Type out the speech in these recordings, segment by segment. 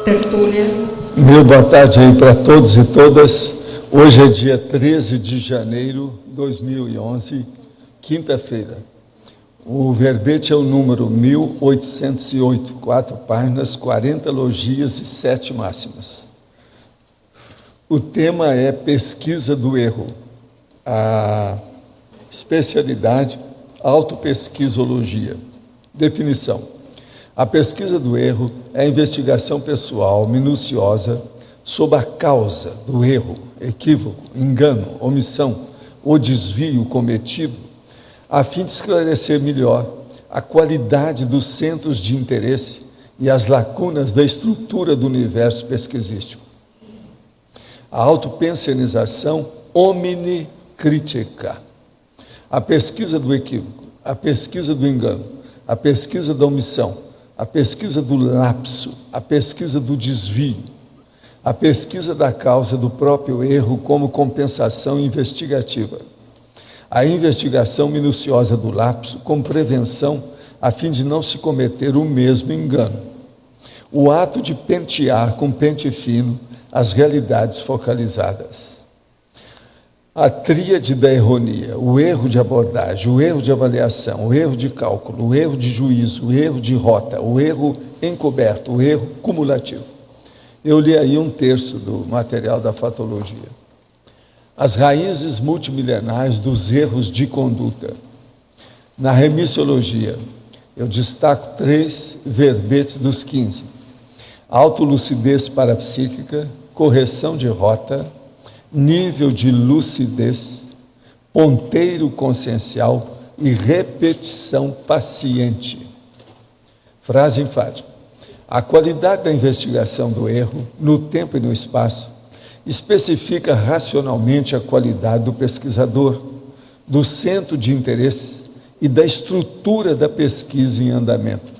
tertúlia. Meu boa tarde aí para todos e todas. Hoje é dia 13 de janeiro de 2011, quinta-feira. O verbete é o número 1808, 4 páginas, 40 logias e 7 máximas. O tema é pesquisa do erro. A especialidade, autopesquisologia. Definição. A pesquisa do erro é a investigação pessoal minuciosa sobre a causa do erro, equívoco, engano, omissão ou desvio cometido, a fim de esclarecer melhor a qualidade dos centros de interesse e as lacunas da estrutura do universo pesquisístico. A autopensionização omnicrítica. A pesquisa do equívoco, a pesquisa do engano, a pesquisa da omissão, a pesquisa do lapso, a pesquisa do desvio, a pesquisa da causa do próprio erro como compensação investigativa, a investigação minuciosa do lapso como prevenção a fim de não se cometer o mesmo engano, o ato de pentear com pente fino as realidades focalizadas. A tríade da erronia, o erro de abordagem, o erro de avaliação, o erro de cálculo, o erro de juízo, o erro de rota, o erro encoberto, o erro cumulativo. Eu li aí um terço do material da fatologia. As raízes multimilenares dos erros de conduta. Na remissiologia, eu destaco 3 verbetes dos 15. Autolucidez parapsíquica, correção de rota, nível de lucidez, ponteiro consciencial e repetição paciente. Frase enfática. A qualidade da investigação do erro, no tempo e no espaço, especifica racionalmente a qualidade do pesquisador, do centro de interesse e da estrutura da pesquisa em andamento.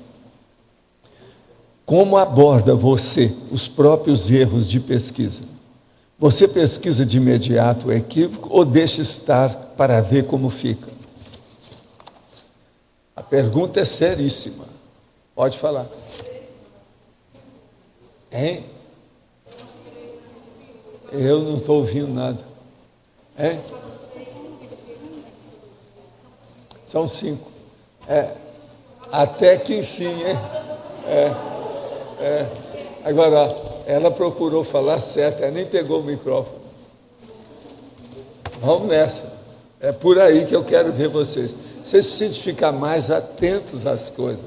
Como aborda você os próprios erros de pesquisa? Você pesquisa de imediato o equívoco ou deixa estar para ver como fica? A pergunta é seríssima. Pode falar. Hein? Eu não estou ouvindo nada. Hein? São 5. Até que enfim, hein? Agora, ela procurou falar certo, ela nem pegou o microfone. Vamos nessa. É por aí que eu quero ver vocês. Vocês precisam ficar mais atentos às coisas.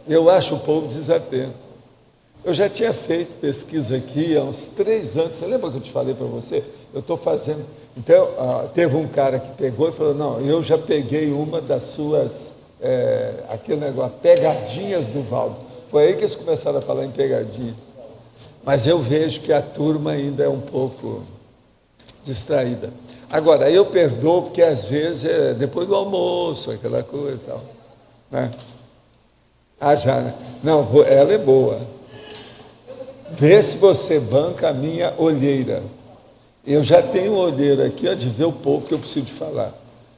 Eu acho o povo desatento. Eu já tinha feito pesquisa aqui há uns 3 anos. Você lembra que eu te falei para você? Eu estou fazendo. Então, teve um cara que pegou e falou, não, eu já peguei uma das suas, aquele negócio, pegadinhas do Valdo. Foi aí que eles começaram a falar em pegadinha. Mas eu vejo que a turma ainda é um pouco distraída. Agora, eu perdoo porque às vezes é depois do almoço, aquela coisa e tal. Né? Já, né? Não, ela é boa. Vê se você banca a minha olheira. Eu já tenho olheira aqui, de ver o povo que eu preciso de falar.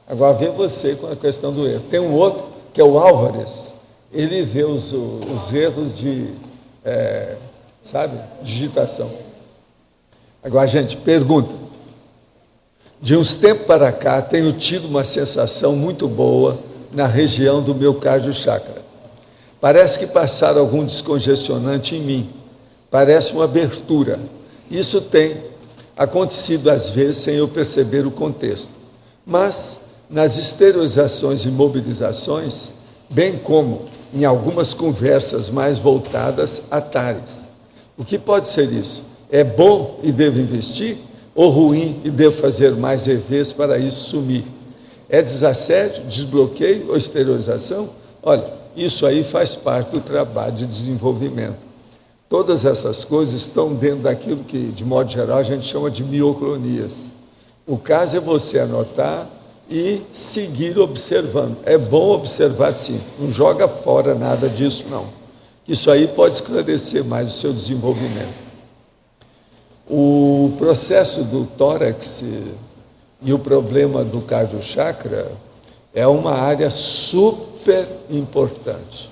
Agora, vê você com a questão do erro. Tem um outro, que é o Álvares. Ele vê os erros de... digitação. Agora, gente, pergunta. De uns tempos para cá, tenho tido uma sensação muito boa na região do meu cardio-chakra. Parece que passaram algum descongestionante em mim. Parece uma abertura. Isso tem acontecido às vezes sem eu perceber o contexto. Mas, nas exteriorizações e mobilizações, bem como em algumas conversas mais voltadas a tares. O que pode ser isso? É bom e devo investir? Ou ruim e devo fazer mais EVs para isso sumir? É desassédio, desbloqueio ou exteriorização? Olha, isso aí faz parte do trabalho de desenvolvimento. Todas essas coisas estão dentro daquilo que, de modo geral, a gente chama de mioclonias. O caso é você anotar e seguir observando. É bom observar sim, não joga fora nada disso não. Isso aí pode esclarecer mais o seu desenvolvimento. O processo do tórax e o problema do cardio-chakra é uma área super importante.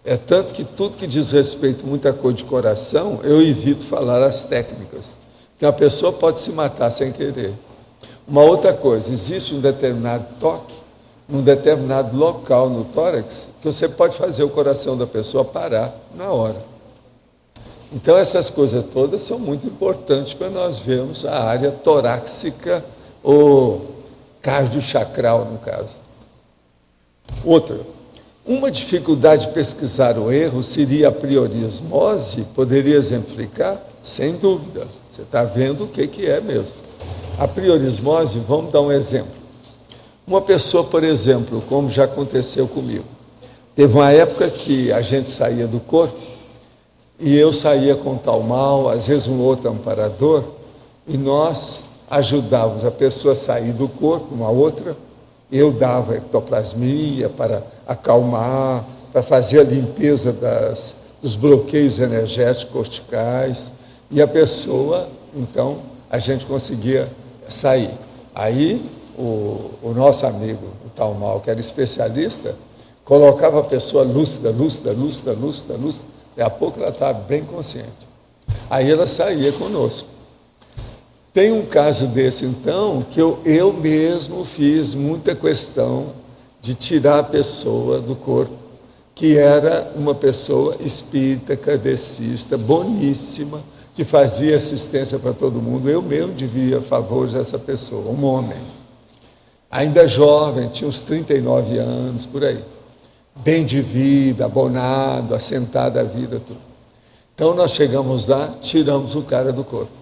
É tanto que tudo que diz respeito a muita coisa de coração, eu evito falar as técnicas. Porque a pessoa pode se matar sem querer. Uma outra coisa, existe um determinado toque, num determinado local no tórax, que você pode fazer o coração da pessoa parar na hora. Então, essas coisas todas são muito importantes para nós vermos a área torácica ou cardiochacral, no caso. Outra, uma dificuldade de pesquisar o erro seria a priorismose, poderia exemplificar? Sem dúvida. Você está vendo o que é mesmo. A priorismose, vamos dar um exemplo. Uma pessoa, por exemplo, como já aconteceu comigo, teve uma época que a gente saía do corpo e eu saía com tal mal, às vezes um outro amparador, e nós ajudávamos a pessoa a sair do corpo, uma outra, eu dava ectoplasmia para acalmar, para fazer a limpeza dos bloqueios energéticos corticais, e a pessoa, então, a gente conseguia sair. Aí, o nosso amigo, o tal mal, que era especialista, colocava a pessoa lúcida, daqui a pouco ela estava bem consciente. Aí ela saía conosco. Tem um caso desse, então, que eu mesmo fiz muita questão de tirar a pessoa do corpo, que era uma pessoa espírita, kardecista, boníssima, que fazia assistência para todo mundo. Eu mesmo devia favores a essa pessoa, um homem. Ainda jovem, tinha uns 39 anos, por aí. Bem de vida, abonado, assentado a vida, tudo. Então, nós chegamos lá, tiramos o cara do corpo.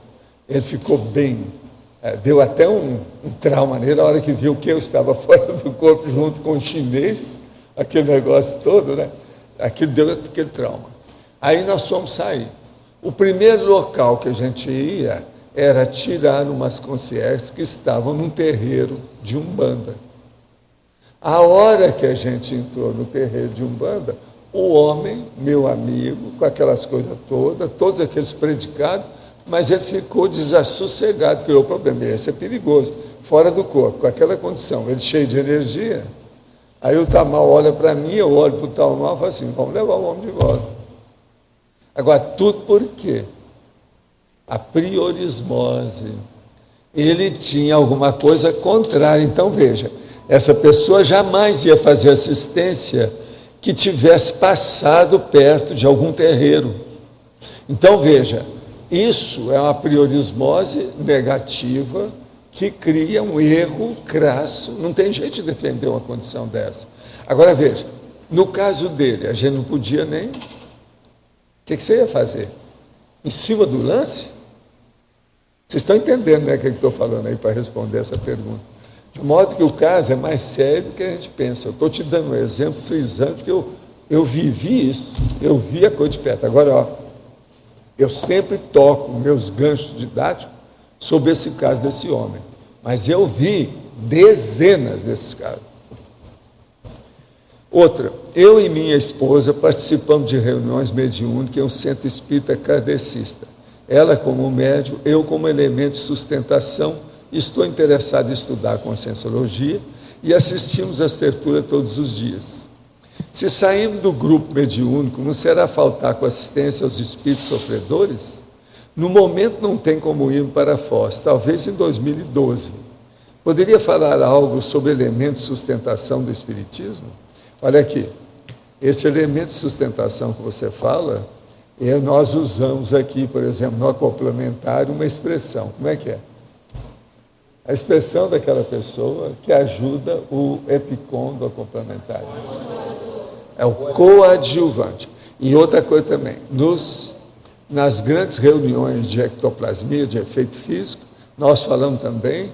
Ele ficou bem, deu até um trauma nele, na hora que viu que eu estava fora do corpo, junto com o chinês, aquele negócio todo, né? Aquilo deu aquele trauma. Aí nós fomos sair. O primeiro local que a gente ia era tirar umas consciências que estavam num terreiro de Umbanda. A hora que a gente entrou no terreiro de Umbanda, o homem, meu amigo, com aquelas coisas todas, todos aqueles predicados, mas ele ficou desassossegado, criou problema. Esse é perigoso, fora do corpo, com aquela condição, ele cheio de energia. Aí o Tamal olha para mim, eu olho para o Tamal e falo assim, vamos levar o homem de volta. Agora, tudo por quê? A priorismose. Ele tinha alguma coisa contrária. Então, veja, essa pessoa jamais ia fazer assistência que tivesse passado perto de algum terreiro. Então, veja, isso é uma priorismose negativa que cria um erro crasso. Não tem jeito de defender uma condição dessa. Agora, veja, no caso dele, a gente não podia nem... O que você ia fazer? Em cima do lance? Vocês estão entendendo, né, o que eu estou falando aí para responder essa pergunta? De modo que o caso é mais sério do que a gente pensa. Eu estou te dando um exemplo frisando que eu vivi isso, eu vi a coisa de perto. Agora, ó, eu sempre toco meus ganchos didáticos sobre esse caso desse homem, mas eu vi dezenas desses casos. Outra, eu e minha esposa participamos de reuniões mediúnicas em um centro espírita kardecista. Ela como médium, eu como elemento de sustentação, estou interessado em estudar conscienciologia e assistimos às tertúlias todos os dias. Se sairmos do grupo mediúnico, não será faltar com assistência aos espíritos sofredores? No momento não tem como ir para Foz, talvez em 2012. Poderia falar algo sobre elementos de sustentação do espiritismo? Olha aqui, esse elemento de sustentação que você fala, nós usamos aqui, por exemplo, no complementar, uma expressão. Como é que é? A expressão daquela pessoa que ajuda o epicom do complementar. É o coadjuvante. E outra coisa também, nas grandes reuniões de ectoplasmia, de efeito físico, nós falamos também,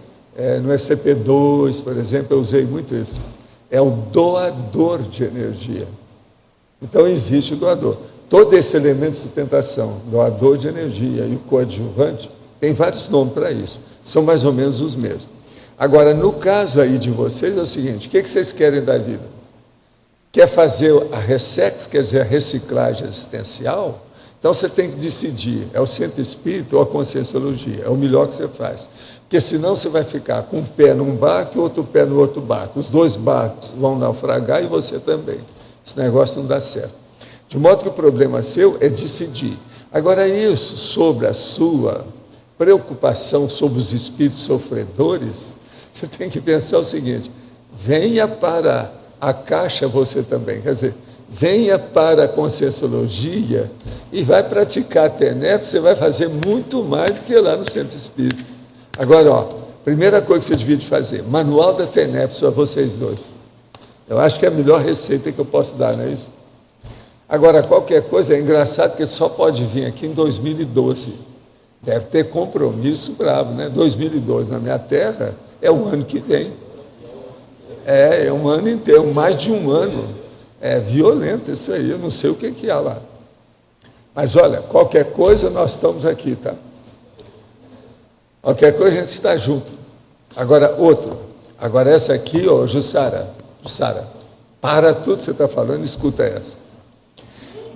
no ECP2, por exemplo, eu usei muito isso. É o doador de energia. Então, existe o doador. Todo esse elemento de sustentação, doador de energia e o coadjuvante, tem vários nomes para isso. São mais ou menos os mesmos. Agora, no caso aí de vocês, é o seguinte, o que vocês querem da vida? Quer fazer a ressex, quer dizer, a reciclagem existencial? Então, você tem que decidir, é o centro espírita ou a conscienciologia, é o melhor que você faz. Porque senão você vai ficar com um pé num barco e outro pé no outro barco. Os dois barcos vão naufragar e você também. Esse negócio não dá certo. De modo que o problema seu é decidir. Agora, isso sobre a sua preocupação sobre os espíritos sofredores, você tem que pensar o seguinte: venha para a caixa você também, quer dizer, venha para a Conscienciologia e vai praticar a TENEP, você vai fazer muito mais do que lá no Centro Espírita. Agora, ó, primeira coisa que você devia fazer, manual da TENEP para vocês dois. Eu acho que é a melhor receita que eu posso dar, não é isso? Agora, qualquer coisa, é engraçado que só pode vir aqui em 2012. Deve ter compromisso bravo, né? 2012 na minha terra é o ano que vem. É um ano inteiro, mais de um ano. É violento isso aí, eu não sei o que há lá. Mas olha, qualquer coisa nós estamos aqui, tá? Qualquer coisa a gente está junto. Agora, agora essa aqui, ó, Jussara, para tudo que você está falando, escuta essa.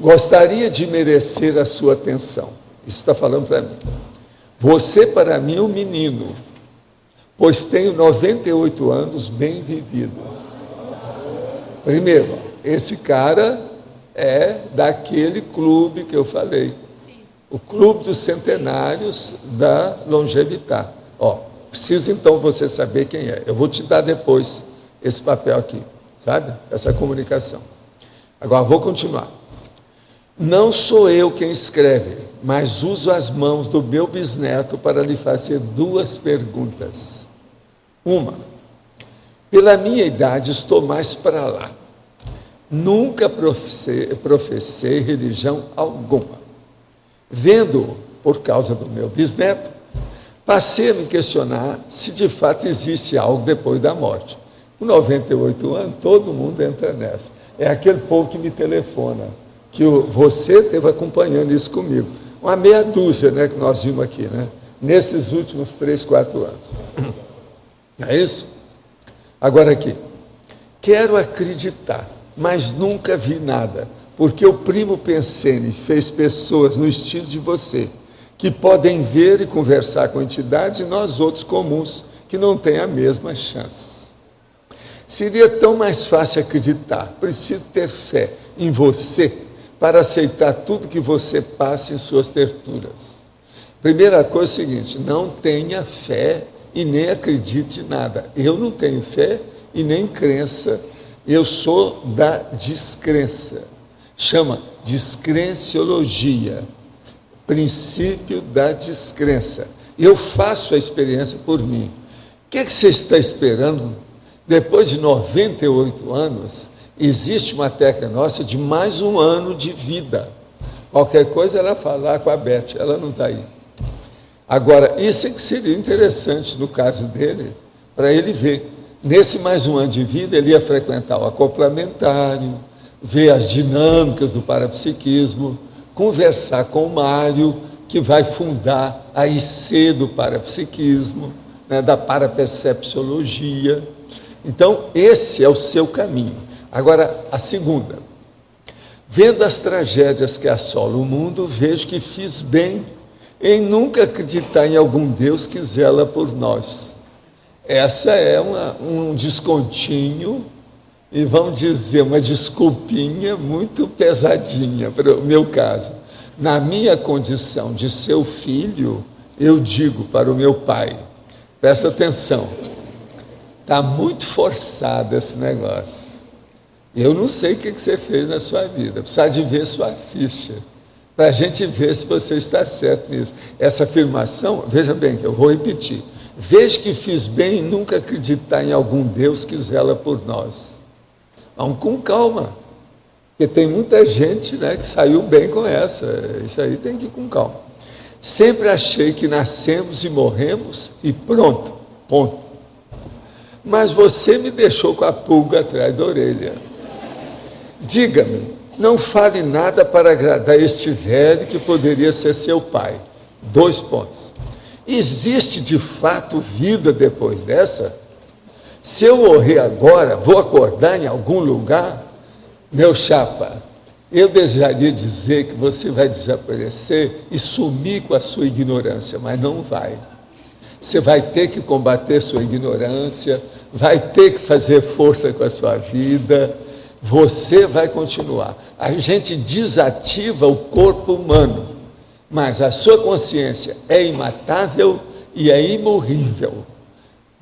Gostaria de merecer a sua atenção. Isso está falando para mim. Você, para mim, é um menino, pois tenho 98 anos bem vividos. Primeiro, esse cara é daquele clube que eu falei. Sim. O Clube dos Centenários da Longevitat. Ó, precisa então você saber quem é. Eu vou te dar depois esse papel aqui, sabe? Essa comunicação. Agora, vou continuar. Não sou eu quem escreve, mas uso as mãos do meu bisneto para lhe fazer duas perguntas. Uma, pela minha idade estou mais para lá. Nunca professei religião alguma. Vendo-o por causa do meu bisneto, passei a me questionar se de fato existe algo depois da morte. Com 98 anos, todo mundo entra nessa. É aquele povo que me telefona, que você esteve acompanhando isso comigo. Uma meia dúzia, né, que nós vimos aqui, né? Nesses últimos 3, 4 anos. É isso? Agora aqui. Quero acreditar, mas nunca vi nada, porque o primo Pensene fez pessoas no estilo de você, que podem ver e conversar com entidades, e nós outros comuns, que não têm a mesma chance. Seria tão mais fácil acreditar, preciso ter fé em você, para aceitar tudo que você passa em suas terturas. Primeira coisa é o seguinte, não tenha fé e nem acredite em nada. Eu não tenho fé e nem crença, eu sou da descrença. Chama descrenciologia, princípio da descrença. Eu faço a experiência por mim. O que você está esperando? Depois de 98 anos, existe uma técnica nossa de mais um ano de vida. Qualquer coisa ela falar com a Beth, ela não está aí. Agora, isso é que seria interessante no caso dele, para ele ver. Nesse mais um ano de vida, ele ia frequentar o acoplamentário, ver as dinâmicas do parapsiquismo, conversar com o Mário, que vai fundar a IC do parapsiquismo, né, da parapercepciologia. Então, esse é o seu caminho. Agora, a segunda. Vendo as tragédias que assolam o mundo, vejo que fiz bem em nunca acreditar em algum Deus que zela por nós. Essa é um descontinho e, vamos dizer, uma desculpinha muito pesadinha para o meu caso. Na minha condição de seu filho, eu digo para o meu pai, presta atenção, está muito forçado esse negócio. Eu não sei o que você fez na sua vida, precisa de ver sua ficha, para a gente ver se você está certo nisso. Essa afirmação, veja bem, que eu vou repetir, vejo que fiz bem em nunca acreditar em algum Deus que zela por nós. Vamos com calma, porque tem muita gente, né, que saiu bem com essa, isso aí tem que ir com calma. Sempre achei que nascemos e morremos e pronto, ponto. Mas você me deixou com a pulga atrás da orelha. Diga-me, não fale nada para agradar este velho que poderia ser seu pai. 2 pontos. Existe de fato vida depois dessa? Se eu morrer agora, vou acordar em algum lugar? Meu chapa, eu desejaria dizer que você vai desaparecer e sumir com a sua ignorância, mas não vai. Você vai ter que combater sua ignorância, vai ter que fazer força com a sua vida, Você vai continuar. A gente desativa o corpo humano, mas a sua consciência é imatável e é imorrível.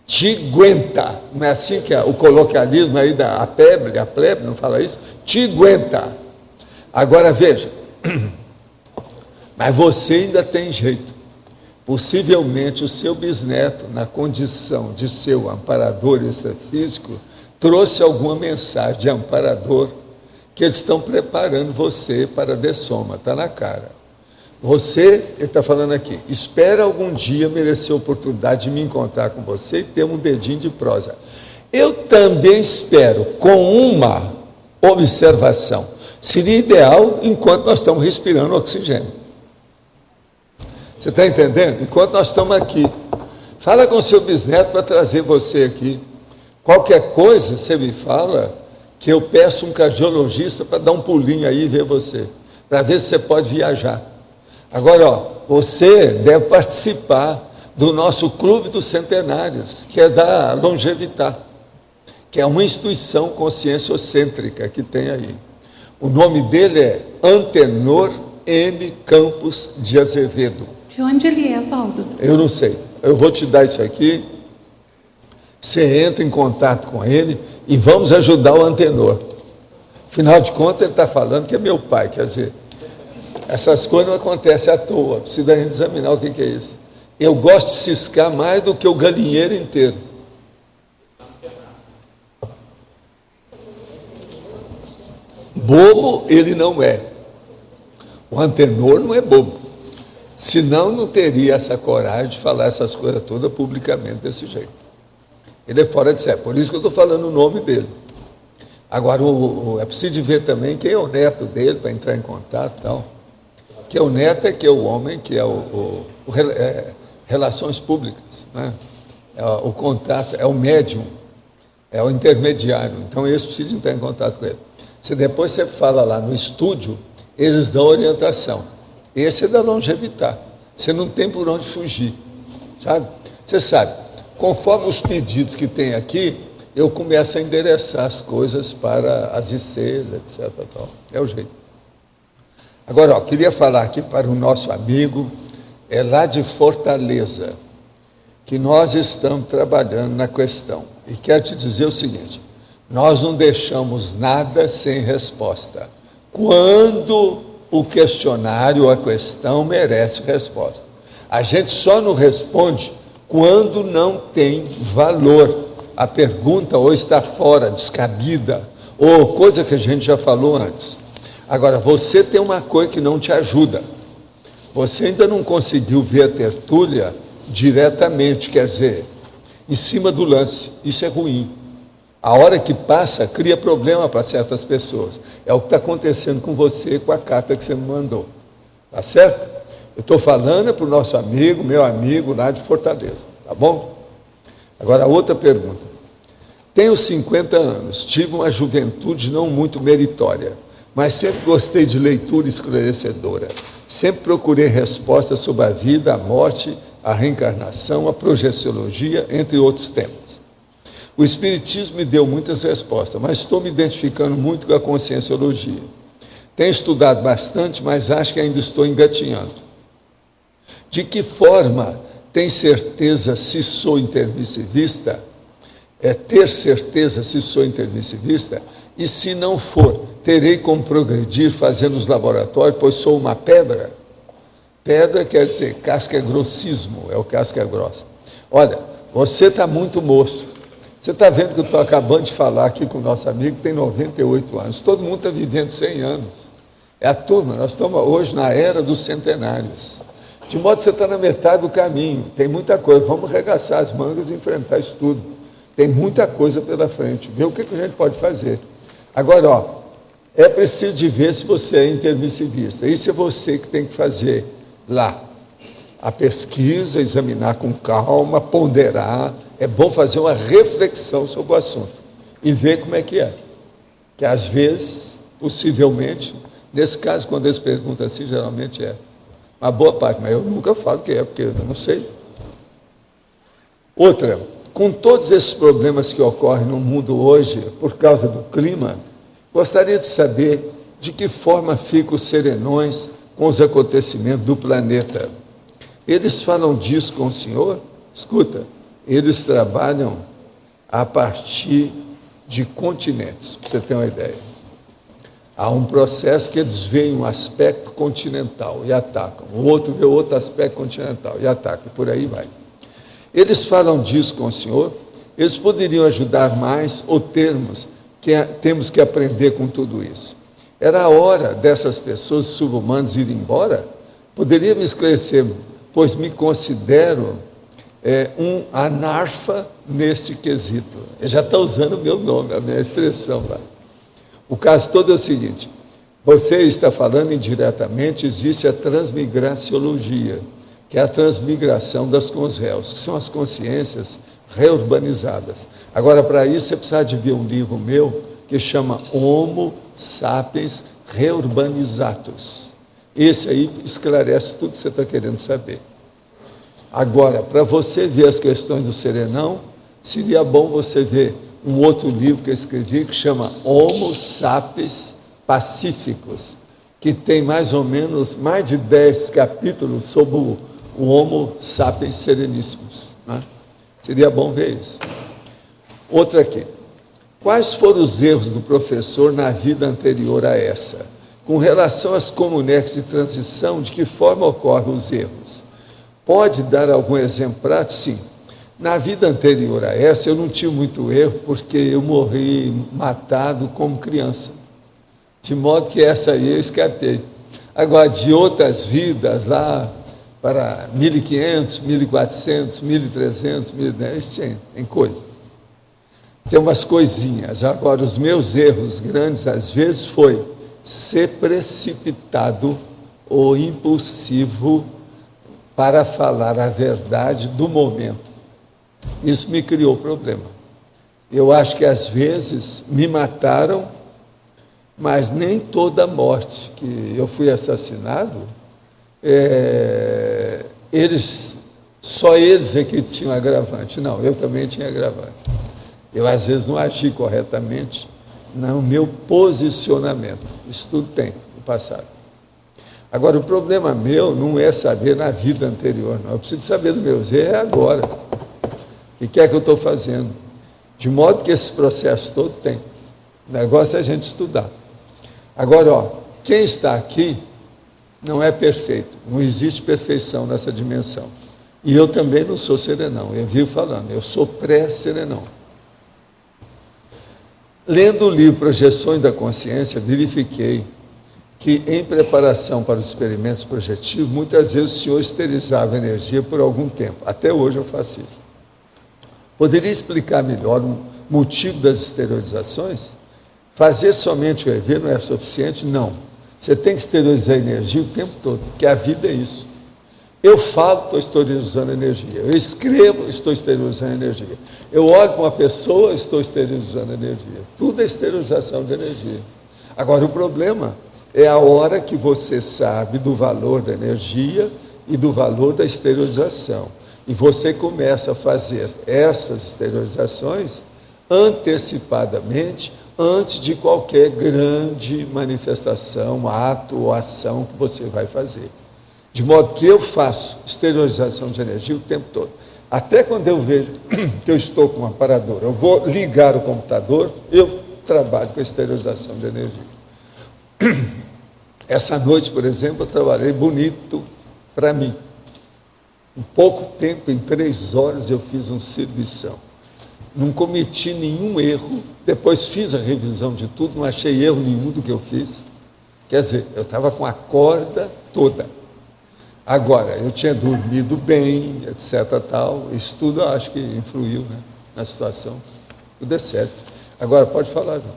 Te aguenta. Não é assim que é o coloquialismo aí da plebe não fala isso? Te aguenta. Agora veja, mas você ainda tem jeito. Possivelmente o seu bisneto, na condição de seu amparador extrafísico, trouxe alguma mensagem de amparador que eles estão preparando você para a dessoma, está na cara. Você, ele está falando aqui, espera algum dia merecer a oportunidade de me encontrar com você e ter um dedinho de prosa. Eu também espero, com uma observação. Seria ideal enquanto nós estamos respirando oxigênio. Você está entendendo? Enquanto nós estamos aqui. Fala com o seu bisneto para trazer você aqui. Qualquer coisa, você me fala, que eu peço um cardiologista para dar um pulinho aí e ver você, para ver se você pode viajar. Agora, ó, você deve participar do nosso Clube dos Centenários, que é da Longevitar, que é uma instituição conscienciocêntrica que tem aí. O nome dele é Antenor M. Campos de Azevedo. De onde ele é, Valdo? Eu não sei. Eu vou te dar isso aqui. Você entra em contato com ele e vamos ajudar o Antenor. Afinal de contas, ele está falando que é meu pai. Quer dizer, essas coisas não acontecem à toa. Precisa a gente examinar o que é isso. Eu gosto de ciscar mais do que o galinheiro inteiro. Bobo ele não é. O Antenor não é bobo. Senão não teria essa coragem de falar essas coisas todas publicamente desse jeito. Ele é fora de série. Por isso que eu estou falando o nome dele. Agora, é preciso ver também quem é o neto dele para entrar em contato e tal. Que é o neto é que é o homem, que é relações públicas, né? O contato, é o médium, é o intermediário. Então, eles precisam entrar em contato com ele. Se depois você fala lá no estúdio, eles dão orientação. Esse é da Longevitar. Você não tem por onde fugir, sabe? Você sabe, conforme os pedidos que tem aqui, eu começo a endereçar as coisas para as ICs, etc. Tal. É o jeito. Agora, ó, queria falar aqui para o nosso amigo, lá de Fortaleza, que nós estamos trabalhando na questão. E quero te dizer o seguinte, nós não deixamos nada sem resposta. Quando o questionário, a questão merece resposta. A gente só não responde quando não tem valor. A pergunta ou está fora, descabida, ou coisa que a gente já falou antes. Agora, você tem uma coisa que não te ajuda. Você ainda não conseguiu ver a tertúlia diretamente, quer dizer, em cima do lance. Isso é ruim. A hora que passa, cria problema para certas pessoas. É o que está acontecendo com você, com a carta que você me mandou. Tá certo? Eu estou falando para o nosso amigo, meu amigo lá de Fortaleza. Tá bom? Agora, outra pergunta. Tenho 50 anos, tive uma juventude não muito meritória, mas sempre gostei de leitura esclarecedora. Sempre procurei respostas sobre a vida, a morte, a reencarnação, a projeciologia, entre outros temas. O Espiritismo me deu muitas respostas, mas estou me identificando muito com a conscienciologia. Tenho estudado bastante, mas acho que ainda estou engatinhando. De que forma tem certeza se sou intermissivista? Ter certeza se sou intermissivista? E se não for, terei como progredir fazendo os laboratórios, pois sou uma pedra? Pedra quer dizer casca grossismo, é o casca grossa. Olha, você está muito moço. Você está vendo que eu estou acabando de falar aqui com o nosso amigo, que tem 98 anos. Todo mundo está vivendo 100 anos. É a turma, nós estamos hoje na era dos centenários. De modo que você está na metade do caminho. Tem muita coisa. Vamos arregaçar as mangas e enfrentar isso tudo. Tem muita coisa pela frente. Ver o que a gente pode fazer. Agora, ó, é preciso de ver se você é intermissivista. Isso é você que tem que fazer lá. A pesquisa, examinar com calma, ponderar. É bom fazer uma reflexão sobre o assunto e ver como é que é. Que às vezes, possivelmente, nesse caso, quando eles perguntam assim, geralmente é uma boa parte, mas eu nunca falo que é, porque eu não sei. Outra, com todos esses problemas que ocorrem no mundo hoje, por causa do clima, Gostaria de saber de que forma ficam os serenões com os acontecimentos do planeta. Eles falam disso com o senhor? Escuta, eles trabalham a partir de continentes, para você ter uma ideia. Há um processo que eles veem um aspecto continental e atacam, o outro vê outro aspecto continental e ataca, e por aí vai. Eles falam disso com o senhor? Eles poderiam ajudar mais ou temos que aprender com tudo isso? Era a hora dessas pessoas subhumanas irem embora? Poderia me esclarecer, pois me considero um anarfa neste quesito. Ele já está usando o meu nome, a minha expressão lá. O caso todo é o seguinte: você está falando indiretamente, existe a transmigraciologia, que é a transmigração das consréus, que são as consciências reurbanizadas. Agora, para isso, você precisa de ver um livro meu que chama Homo Sapiens Reurbanizatus. Esse aí esclarece tudo que você está querendo saber. Agora, para você ver as questões do serenão, seria bom você ver um outro livro que eu escrevi que chama Homo Sapiens Pacíficos, que tem mais ou menos mais de 10 capítulos sobre o Homo Sapiens Sereníssimos, né? Seria bom ver isso. Outra aqui. Quais foram os erros do professor na vida anterior a essa? Com relação às comunidades de transição, de que forma ocorrem os erros? Pode dar algum exemplo prático? Sim. Na vida anterior a essa, eu não tive muito erro, porque eu morri matado como criança. De modo que essa aí eu escapei. Agora, de outras vidas lá, para 1500, 1400, 1300, 1010, tem coisa. Tem umas coisinhas. Agora, os meus erros grandes, às vezes, foi ser precipitado ou impulsivo para falar a verdade do momento. Isso me criou problema. Eu acho que, às vezes, me mataram, mas nem toda morte que eu fui assassinado, só eles é que tinham agravante. Não, eu também tinha agravante. Eu, às vezes, não agi corretamente no meu posicionamento. Isso tudo tem no passado. Agora, o problema meu não é saber na vida anterior, não. Eu preciso saber dos meus erros agora. E o que é que eu estou fazendo? De modo que esse processo todo tem. O negócio é a gente estudar. Agora, quem está aqui não é perfeito. Não existe perfeição nessa dimensão. E eu também não sou serenão. Eu vivo falando, eu sou pré-serenão. Lendo o livro Projeções da Consciência, verifiquei que, em preparação para os experimentos projetivos, muitas vezes o senhor esterilizava a energia por algum tempo. Até hoje eu faço isso. Poderia explicar melhor o motivo das esterilizações? Fazer somente o EV não é suficiente? Não. Você tem que esterilizar a energia o tempo todo, porque a vida é isso. Eu falo, estou esterilizando energia. Eu escrevo, estou esterilizando energia. Eu olho para uma pessoa, estou esterilizando energia. Tudo é esterilização de energia. Agora, o problema é a hora que você sabe do valor da energia e do valor da esterilização. E você começa a fazer essas esterilizações antecipadamente, antes de qualquer grande manifestação, ato ou ação que você vai fazer. De modo que eu faço esterilização de energia o tempo todo. Até quando eu vejo que eu estou com um aparador, eu vou ligar o computador, eu trabalho com esterilização de energia. Essa noite, por exemplo, eu trabalhei bonito para mim. Em pouco tempo, em 3 horas, eu fiz um servição. Não cometi nenhum erro. Depois fiz a revisão de tudo, não achei erro nenhum do que eu fiz. Quer dizer, eu estava com a corda toda. Agora, eu tinha dormido bem, etc. Tal. Isso tudo eu acho que influiu, né, na situação. Tudo é certo. Agora, pode falar, João.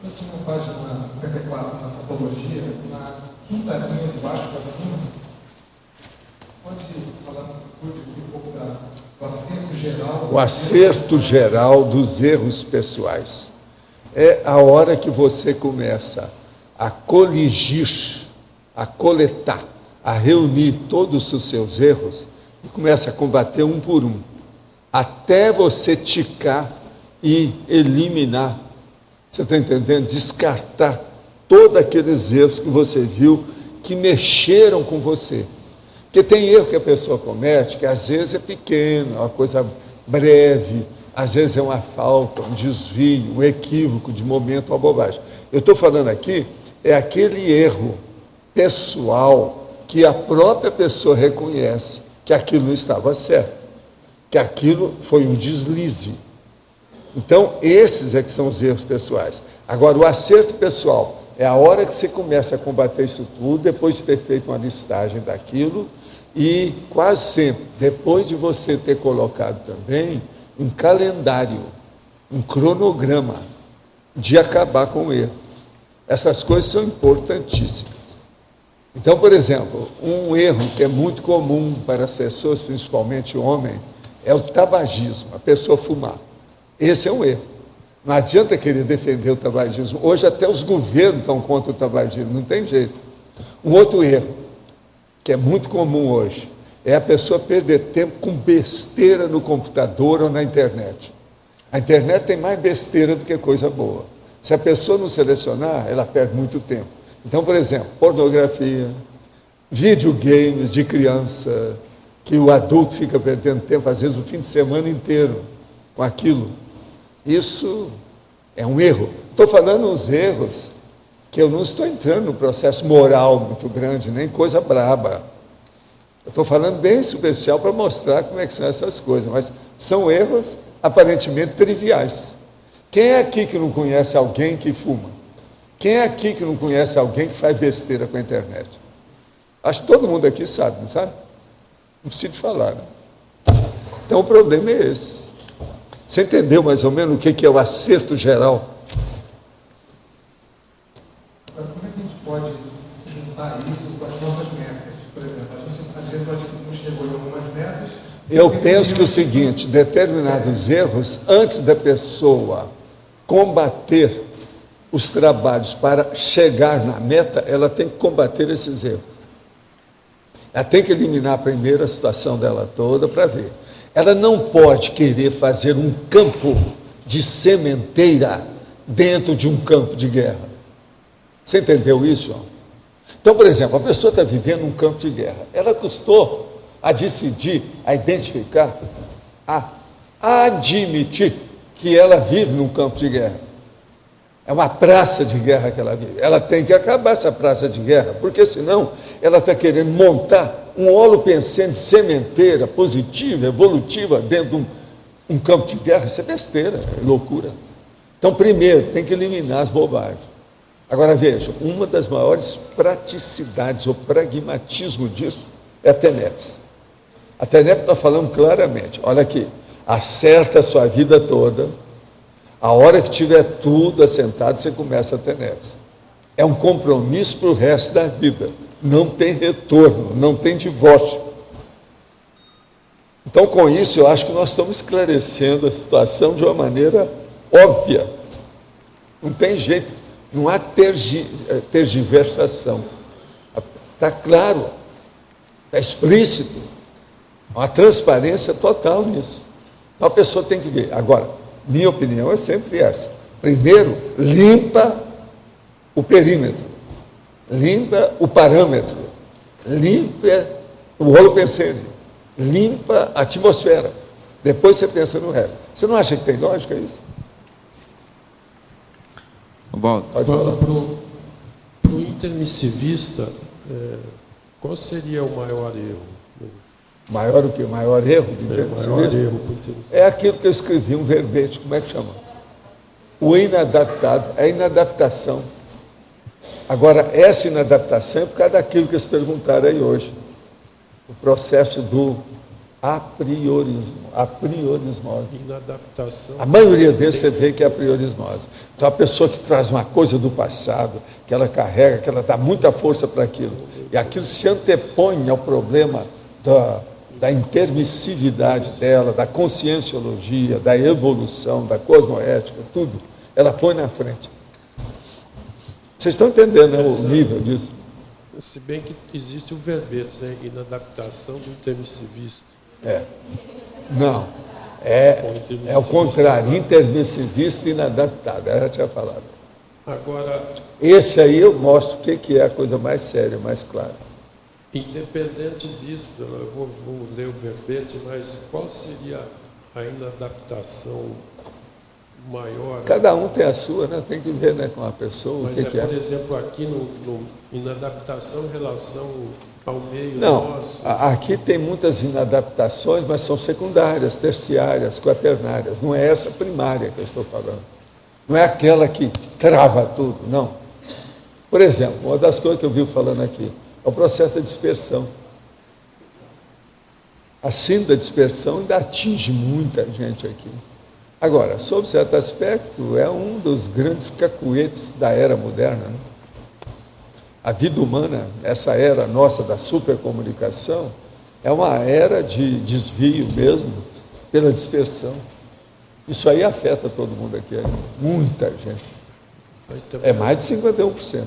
Eu tinha na página 54, na fotologia, na quinta linha de baixo para cima. Pode falar um pouco do acerto geral? O acerto geral dos erros pessoais. É a hora que você começa a coligir, a coletar, a reunir todos os seus erros e começa a combater um por um, até você ticar e eliminar Você está entendendo? Descartar todos aqueles erros que você viu que mexeram com você. Porque tem erro que a pessoa comete, que às vezes é pequeno, é uma coisa breve, às vezes é uma falta, um desvio, um equívoco de momento, uma bobagem. Eu estou falando aqui, é aquele erro pessoal que a própria pessoa reconhece que aquilo não estava certo, que aquilo foi um deslize. Então, esses é que são os erros pessoais. Agora, o acerto pessoal é a hora que você começa a combater isso tudo, depois de ter feito uma listagem daquilo, e quase sempre, depois de você ter colocado também um calendário, um cronograma de acabar com o erro. Essas coisas são importantíssimas. Então, por exemplo, um erro que é muito comum para as pessoas, principalmente homens, é o tabagismo, a pessoa fumar. Esse é um erro. Não adianta querer defender o tabagismo. Hoje até os governos estão contra o tabagismo, não tem jeito. Um outro erro, que é muito comum hoje, é a pessoa perder tempo com besteira no computador ou na internet. A internet tem mais besteira do que coisa boa. Se a pessoa não selecionar, ela perde muito tempo. Então, por exemplo, pornografia, videogames de criança, que o adulto fica perdendo tempo, às vezes o fim de semana inteiro, com aquilo. Isso é um erro. Estou falando uns erros que eu não estou entrando no processo moral muito grande, nem coisa braba. Eu estou falando bem superficial para mostrar como é que são essas coisas, mas são erros aparentemente triviais. Quem é aqui que não conhece alguém que fuma? Quem é aqui que não conhece alguém que faz besteira com a internet? Acho que todo mundo aqui sabe, não sabe? Não preciso falar, né? Então o problema é esse. Você entendeu mais ou menos o que é o acerto geral? Como é que a gente pode juntar isso com as nossas metas? Por exemplo, às vezes não chegou em algumas metas. Eu penso que é o seguinte, determinados erros, antes da pessoa combater os trabalhos para chegar na meta, ela tem que combater esses erros. Ela tem que eliminar primeiro a situação dela toda para ver. Ela não pode querer fazer um campo de sementeira dentro de um campo de guerra. Você entendeu isso, João? Então, por exemplo, a pessoa está vivendo um campo de guerra. Ela custou a decidir, a identificar, a admitir que ela vive num campo de guerra. É uma praça de guerra que ela vive. Ela tem que acabar essa praça de guerra, porque senão ela está querendo montar um holopensene de sementeira positiva, evolutiva, dentro de um campo de guerra. Isso é besteira, é loucura. Então, primeiro, tem que eliminar as bobagens. Agora, veja, uma das maiores praticidades ou pragmatismo disso é a TENEPS. A TENEPS está falando claramente, olha aqui, acerta a sua vida toda, a hora que tiver tudo assentado, você começa a TENEPS. É um compromisso para o resto da vida. Não tem retorno, não tem divórcio. Então, com isso, eu acho que nós estamos esclarecendo a situação de uma maneira óbvia. Não tem jeito, não há tergiversação. Está claro, está explícito, uma transparência total nisso. Então, a pessoa tem que ver. Agora, minha opinião é sempre essa. Primeiro, limpa o perímetro, limpa o parâmetro, limpa o holopensene, limpa a atmosfera. Depois você pensa no resto. Você não acha que tem lógica isso? Valdo, Pode falar. Para o intermissivista, qual seria o maior erro? Maior o quê? O maior erro do O maior intermissivista? erro para o intermissivista. É aquilo que eu escrevi, um verbete, como é que chama? O inadaptado, é a inadaptação. Agora, essa inadaptação é por causa daquilo que eles perguntaram aí hoje. O processo do apriorismose. Inadaptação. A maioria deles você vê que é apriorismose. Então, a pessoa que traz uma coisa do passado, que ela carrega, que ela dá muita força para aquilo, e aquilo se antepõe ao problema da intermissividade dela, da conscienciologia, da evolução, da cosmoética, tudo, ela põe na frente. Vocês estão entendendo, né, o nível disso? Se bem que existe o verbete, né? Inadaptação do intermissivista. Não. É o contrário, intermissivista e inadaptado. Eu já tinha falado. Agora, Esse aí eu mostro o que é a coisa mais séria, mais clara. independente disso, eu vou ler o verbete, mas qual seria a inadaptação maior? Cada um tem a sua, né? Tem que ver, né, com a pessoa Mas o que é. por exemplo, aqui no inadaptação em relação ao meio Não, nosso. aqui tem muitas inadaptações, mas são secundárias, terciárias, quaternárias. Não é essa primária que eu estou falando. Não é aquela que trava tudo, não. Por exemplo, uma das coisas que eu vi falando aqui é o processo da dispersão. A síndrome da dispersão ainda atinge muita gente aqui. Agora, sob certo aspecto, é um dos grandes cacuetes da era moderna, né? A vida humana, essa era nossa da supercomunicação, é uma era de desvio mesmo, pela dispersão. Isso aí afeta todo mundo aqui, muita gente. Mas também É mais de 51%.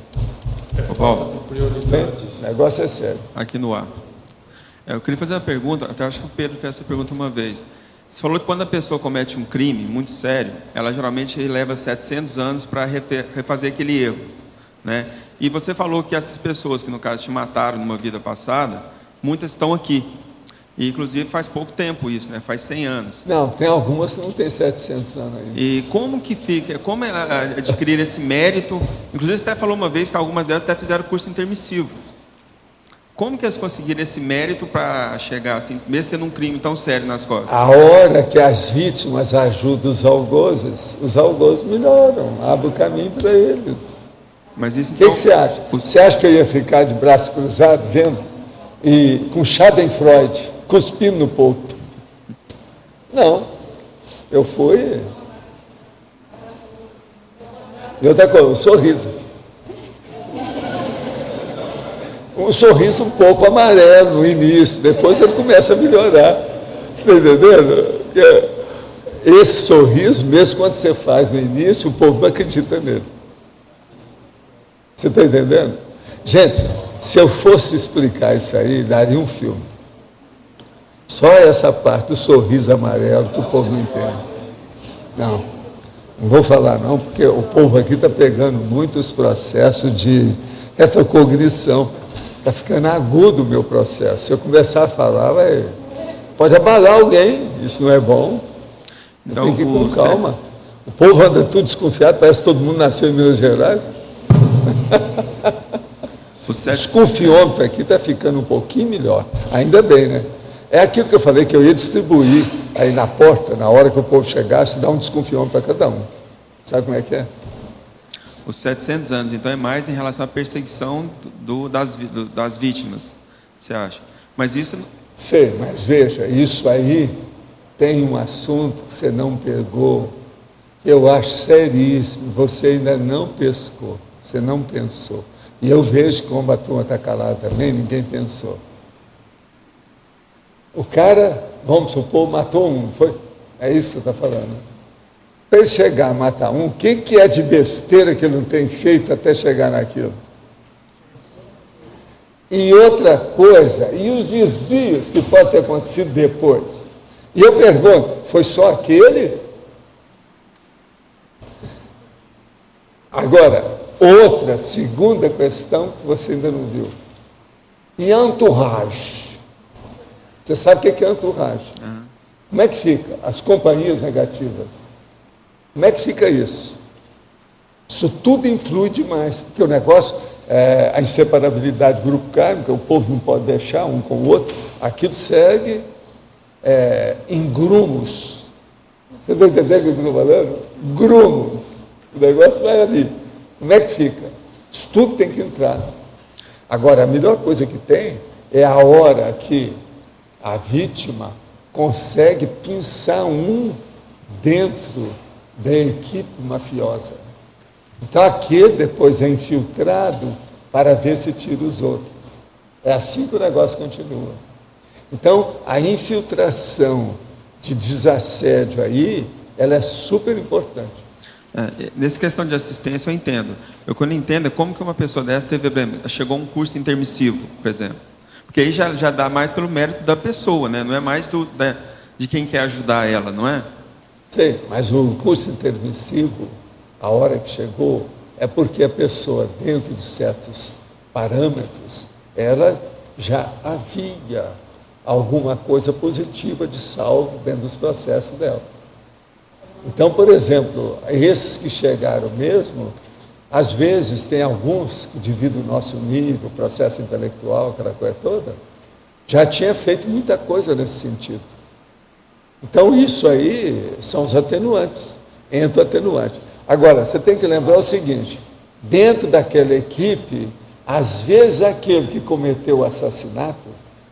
Paulo, de prioridades. O negócio é sério. aqui no ar. Eu queria fazer uma pergunta, até acho que o Pedro fez essa pergunta uma vez. Você falou que quando a pessoa comete um crime muito sério, ela geralmente leva 700 anos para refazer aquele erro, né? E você falou que essas pessoas que, no caso, te mataram numa vida passada, muitas estão aqui. E, inclusive, faz pouco tempo isso, né? Faz 100 anos. Não, tem algumas que não tem 700 anos ainda. E como que fica, como ela adquirir esse mérito? Inclusive, você até falou uma vez que algumas delas até fizeram curso intermissivo. Como que elas conseguiram esse mérito para chegar assim, mesmo tendo um crime tão sério nas costas? A hora que as vítimas ajudam os algozes melhoram, abrem o caminho para eles. Mas isso, O que você acha? Você acha que eu ia ficar de braço cruzado vendo e com Schadenfreude cuspindo no povo? Não. Eu fui. E outra coisa, o sorriso. Um sorriso um pouco amarelo no início, depois ele começa a melhorar. Você está entendendo? Esse sorriso, mesmo quando você faz no início, o povo não acredita nele. Você está entendendo? Gente, se eu fosse explicar isso aí, daria um filme. Só essa parte do sorriso amarelo que o povo não entende. Não vou falar não, porque o povo aqui está pegando muitos processos de retrocognição. Está ficando agudo o meu processo. Se eu começar a falar, pode abalar alguém, isso não é bom. Então, tem que ir com calma. O povo anda tudo desconfiado, parece que todo mundo nasceu em Minas Gerais. O desconfiômetro aqui está ficando um pouquinho melhor. Ainda bem, né? É aquilo que eu falei, que eu ia distribuir aí na porta, na hora que o povo chegasse, dar um desconfiômetro para cada um. Sabe como é que é? Os 700 anos, então, é mais em relação à perseguição das vítimas, você acha? Mas isso... Sei, mas veja, isso aí tem um assunto que você não pegou, que eu acho seríssimo, você ainda não pescou, você não pensou. E eu vejo como a turma está calada também, ninguém pensou. O cara, vamos supor, matou um, foi? É isso que você está falando. Para ele chegar a matar um, o que é de besteira que ele não tem feito até chegar naquilo? E outra coisa, e os desvios que podem ter acontecido depois? E eu pergunto, foi só aquele? Agora, outra, segunda questão que você ainda não viu. E entourage? Você sabe o que é entourage? Como é que fica? As companhias negativas. Como é que fica isso? Isso tudo influi demais, porque o negócio, a inseparabilidade do grupo kármico, o povo não pode deixar um com o outro, aquilo segue em grumos. Você está entendendo o que eu estou falando? Grumos. O negócio vai ali. Como é que fica? Isso tudo tem que entrar. Agora, a melhor coisa que tem é a hora que a vítima consegue pinçar um dentro da equipe mafiosa. Então, aquele depois é infiltrado para ver se tira os outros. É assim que o negócio continua. Então, a infiltração de desassédio aí, ela é super importante. Nessa questão de assistência, eu entendo. Eu quando entendo é como que uma pessoa dessa chegou a um curso intermissivo, por exemplo. Porque aí já dá mais pelo mérito da pessoa, né? Não é mais de quem quer ajudar ela, não é? Sim, mas o curso intermissivo, a hora que chegou, é porque a pessoa, dentro de certos parâmetros, ela já havia alguma coisa positiva de saldo dentro dos processos dela. Então, por exemplo, esses que chegaram mesmo, às vezes tem alguns que, devido ao nosso nível, processo intelectual, aquela coisa toda, já tinha feito muita coisa nesse sentido. Então, isso aí são os atenuantes, entra o atenuante. Agora, você tem que lembrar o seguinte, dentro daquela equipe, às vezes aquele que cometeu o assassinato,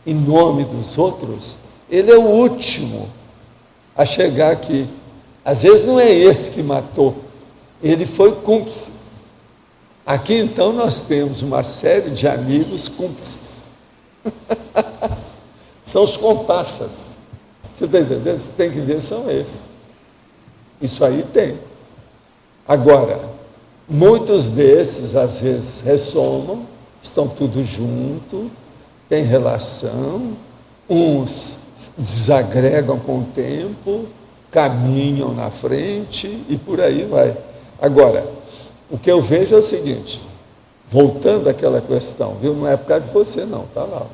em nome dos outros, ele é o último a chegar aqui. Às vezes não é esse que matou, ele foi cúmplice. Aqui então nós temos uma série de amigos cúmplices. São os comparsas. Você está entendendo? Você tem que ver, são esses. Isso aí tem. Agora, muitos desses às vezes ressomam, estão tudo junto, tem relação, uns desagregam com o tempo, caminham na frente e por aí vai. Agora, o que eu vejo é o seguinte, voltando àquela questão, viu? Não é por causa de você não, está lá.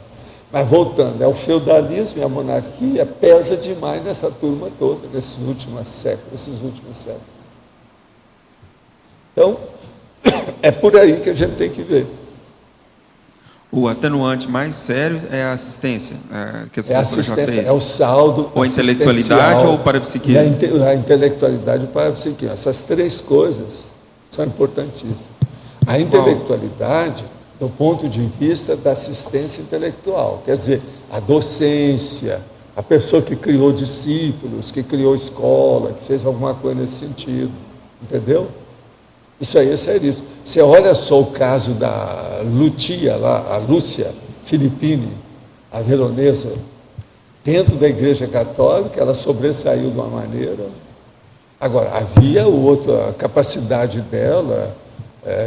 Mas voltando, é o feudalismo e a monarquia pesa demais nessa turma toda, nesses últimos séculos. Então, é por aí que a gente tem que ver. O atenuante mais sério é a assistência, que essa É a pessoa já assistência, fez. é o saldo Ou a intelectualidade ou o parapsiquismo? E a intelectualidade e o parapsiquismo. Essas três coisas são importantíssimas. A Mas intelectualidade, do ponto de vista da assistência intelectual, quer dizer, a docência, a pessoa que criou discípulos, que criou escola, que fez alguma coisa nesse sentido, entendeu? Isso aí é seríssimo. Você olha só o caso da Lucia, lá, a Lúcia Filippini, a veronesa, dentro da Igreja Católica, ela sobressaiu de uma maneira. Agora, havia outra capacidade dela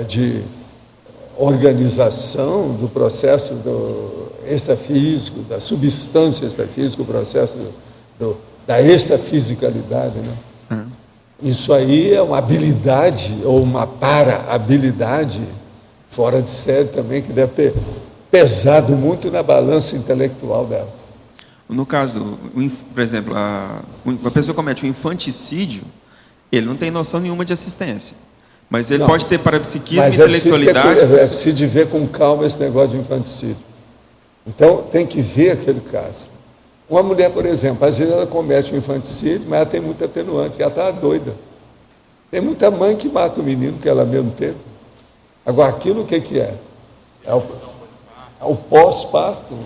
de organização do processo do extrafísico, da substância extrafísica, o processo da extrafisicalidade, né? Isso aí é uma habilidade, ou uma para-habilidade, fora de série também, que deve ter pesado muito na balança intelectual dela. No caso, por exemplo, a pessoa comete um infanticídio, ele não tem noção nenhuma de assistência. Mas ele pode ter parapsiquismo e intelectualidade. É preciso ver com calma esse negócio de infanticídio. Então, tem que ver aquele caso. Uma mulher, por exemplo, às vezes ela comete um infanticídio, mas ela tem muito atenuante, porque ela está doida. Tem muita mãe que mata o menino que ela mesmo teve. Agora, aquilo o que é? É o pós-parto.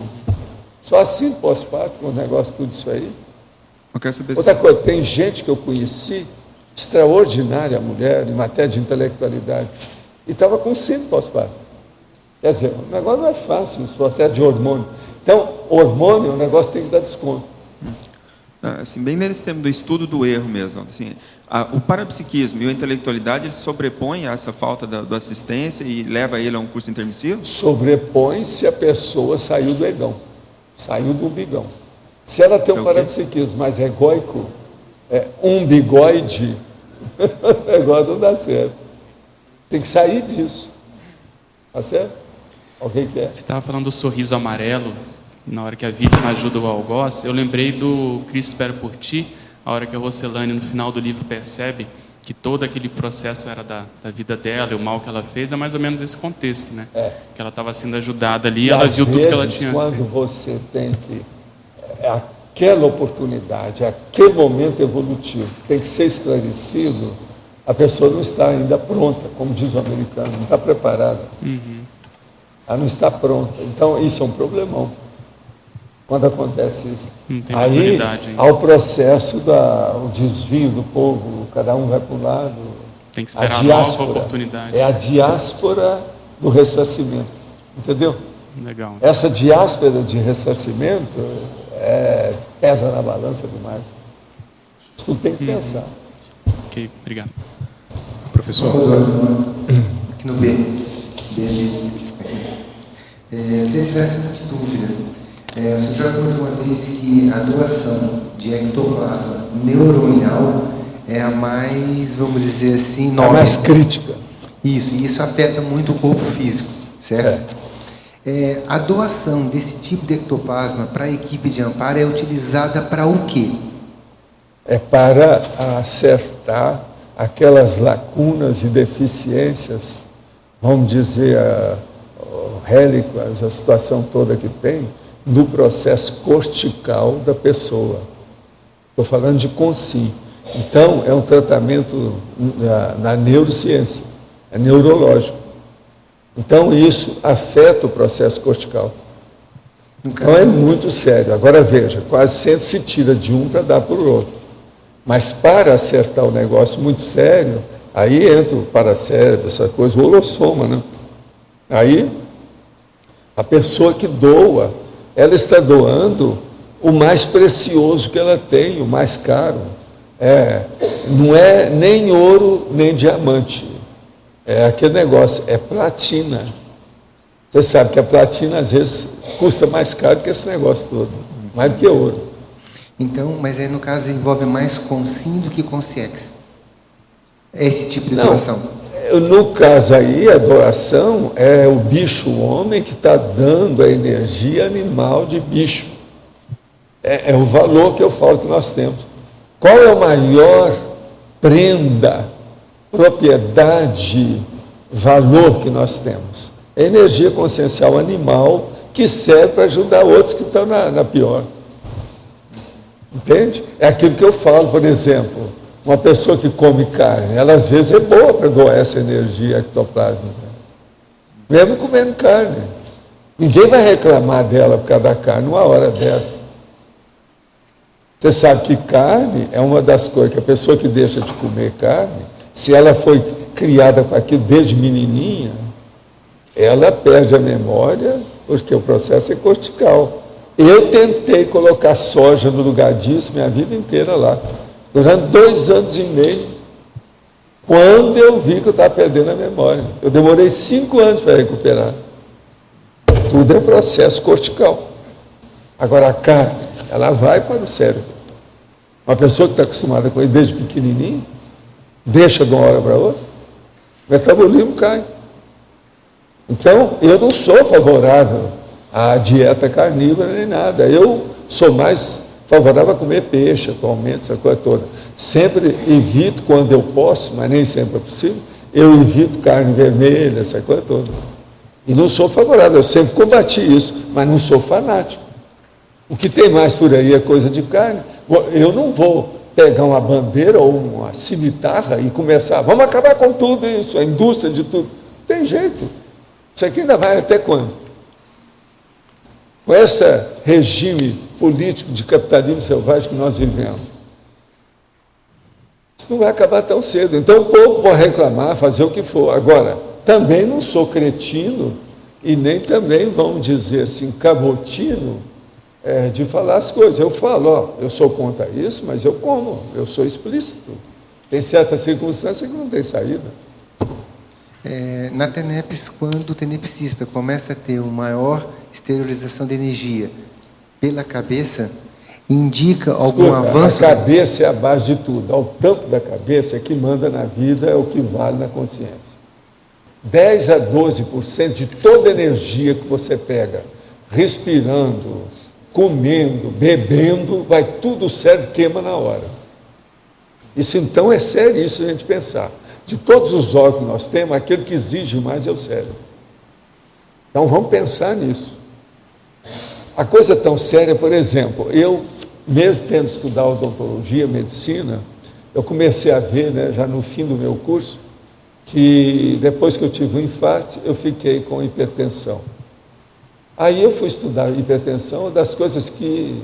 Só assim pós-parto, com o negócio tudo isso aí. Eu quero saber Outra coisa, tem gente que eu conheci, extraordinária mulher, em matéria de intelectualidade, e estava com 5 pós-parto. Quer dizer, o negócio não é fácil, os processos de hormônio. Então, hormônio, o negócio tem que dar desconto. Assim, bem nesse tema do estudo do erro mesmo. Assim, o parapsiquismo e a intelectualidade, eles sobrepõem a essa falta da assistência e leva ele a um curso intermissivo? Sobrepõe se a pessoa saiu do egão, saiu do umbigão. Se ela tem um parapsiquismo mais egóico, umbigoide, o negócio não dá certo. Tem que sair disso. Tá certo? Alguém quer? Você estava falando do sorriso amarelo, na hora que a vítima ajuda o algoz. Eu lembrei do Cristo Espera por Ti, a hora que a Rocelane, no final do livro, percebe que todo aquele processo era da vida dela, e o mal que ela fez, é mais ou menos esse contexto, né? Que ela estava sendo ajudada ali, ela viu tudo que ela tinha. Quando você tem que... aquela oportunidade, aquele momento evolutivo, tem que ser esclarecido, a pessoa não está ainda pronta, como diz o americano, não está preparada. Ela não está pronta. Então, isso é um problemão, quando acontece isso. Aí, há o processo o desvio do povo, cada um vai para um lado. Tem que esperar a nova oportunidade. É a diáspora do ressarcimento, entendeu? Legal. Essa diáspora de ressarcimento pesa na balança demais. Isso tudo tem que pensar. Ok, obrigado. Professor, aqui no B. Eu queria tirar essa dúvida. O senhor já comentou uma vez que a doação de ectoplasma neuronal é a mais, vamos dizer assim, A nova. mais crítica. Isso, e isso afeta muito o corpo físico, certo? A doação desse tipo de ectoplasma para a equipe de amparo é utilizada para o quê? É para acertar aquelas lacunas e deficiências, vamos dizer, rélicas, a situação toda que tem, no processo cortical da pessoa. Estou falando de consim. Então, é um tratamento na neurociência, é neurológico. Então, isso afeta o processo cortical. Então, é muito sério. Agora, veja, quase sempre se tira de um para dar para o outro. Mas para acertar o negócio muito sério, aí entra o paracérebro, essa coisa, o holossoma, né? Aí, a pessoa que doa, ela está doando o mais precioso que ela tem, o mais caro. Não é nem ouro, nem diamante. É aquele negócio, é platina. Você sabe que a platina, às vezes, custa mais caro que esse negócio todo, mais do que ouro. Então, mas aí no caso envolve mais consim do que consciex. Esse tipo de Não, doação. no caso aí, a doação é o bicho homem que está dando a energia animal de bicho. É o valor que eu falo que nós temos. Qual é a maior prenda, propriedade, valor que nós temos? É a energia consciencial animal que serve para ajudar outros que estão na pior. Entende? É aquilo que eu falo, por exemplo, uma pessoa que come carne, ela às vezes é boa para doar essa energia ectoplásmica. Mesmo comendo carne. Ninguém vai reclamar dela por causa da carne numa hora dessa. Você sabe que carne é uma das coisas que a pessoa que deixa de comer carne, se ela foi criada com aquilo desde menininha, ela perde a memória, porque o processo é cortical. Eu tentei colocar soja no lugar disso minha vida inteira lá, durante 2 anos e meio, quando eu vi que eu estava perdendo a memória. Eu demorei 5 anos para recuperar. Tudo é processo cortical. Agora a carne, ela vai para o cérebro. Uma pessoa que está acostumada com ele desde pequenininho, deixa de uma hora para outra, o metabolismo cai. Então, eu não sou favorável à dieta carnívora nem nada. Eu sou mais favorável a comer peixe atualmente, essa coisa toda. Sempre evito quando eu posso, mas nem sempre é possível, eu evito carne vermelha, essa coisa toda. E não sou favorável, eu sempre combati isso, mas não sou fanático. O que tem mais por aí é coisa de carne. Eu não vou pegar uma bandeira ou uma cimitarra e começar, vamos acabar com tudo isso, a indústria de tudo. Tem jeito. Isso aqui ainda vai até quando? Com esse regime político de capitalismo selvagem que nós vivemos. Isso não vai acabar tão cedo. Então o povo pode reclamar, fazer o que for. Agora, também não sou cretino e nem também, vamos dizer assim, cabotino de falar as coisas. Eu falo, eu sou contra isso, mas eu como, eu sou explícito. Tem certas circunstâncias que não tem saída. Na TENEPS, quando o tenepsista começa a ter uma maior exteriorização de energia pela cabeça, indica algum avanço? A cabeça é a base de tudo. O tampo da cabeça é que manda na vida, é o que vale na consciência. 10 a 12% de toda a energia que você pega, respirando, comendo, bebendo, vai tudo sério, queima na hora. Isso então é sério, isso a gente pensar. De todos os órgãos que nós temos, aquele que exige mais é o cérebro. Então vamos pensar nisso. A coisa é tão séria, por exemplo, eu, mesmo tendo estudado odontologia, medicina, eu comecei a ver, já no fim do meu curso, que depois que eu tive um infarto, eu fiquei com hipertensão. Aí eu fui estudar hipertensão, uma das coisas que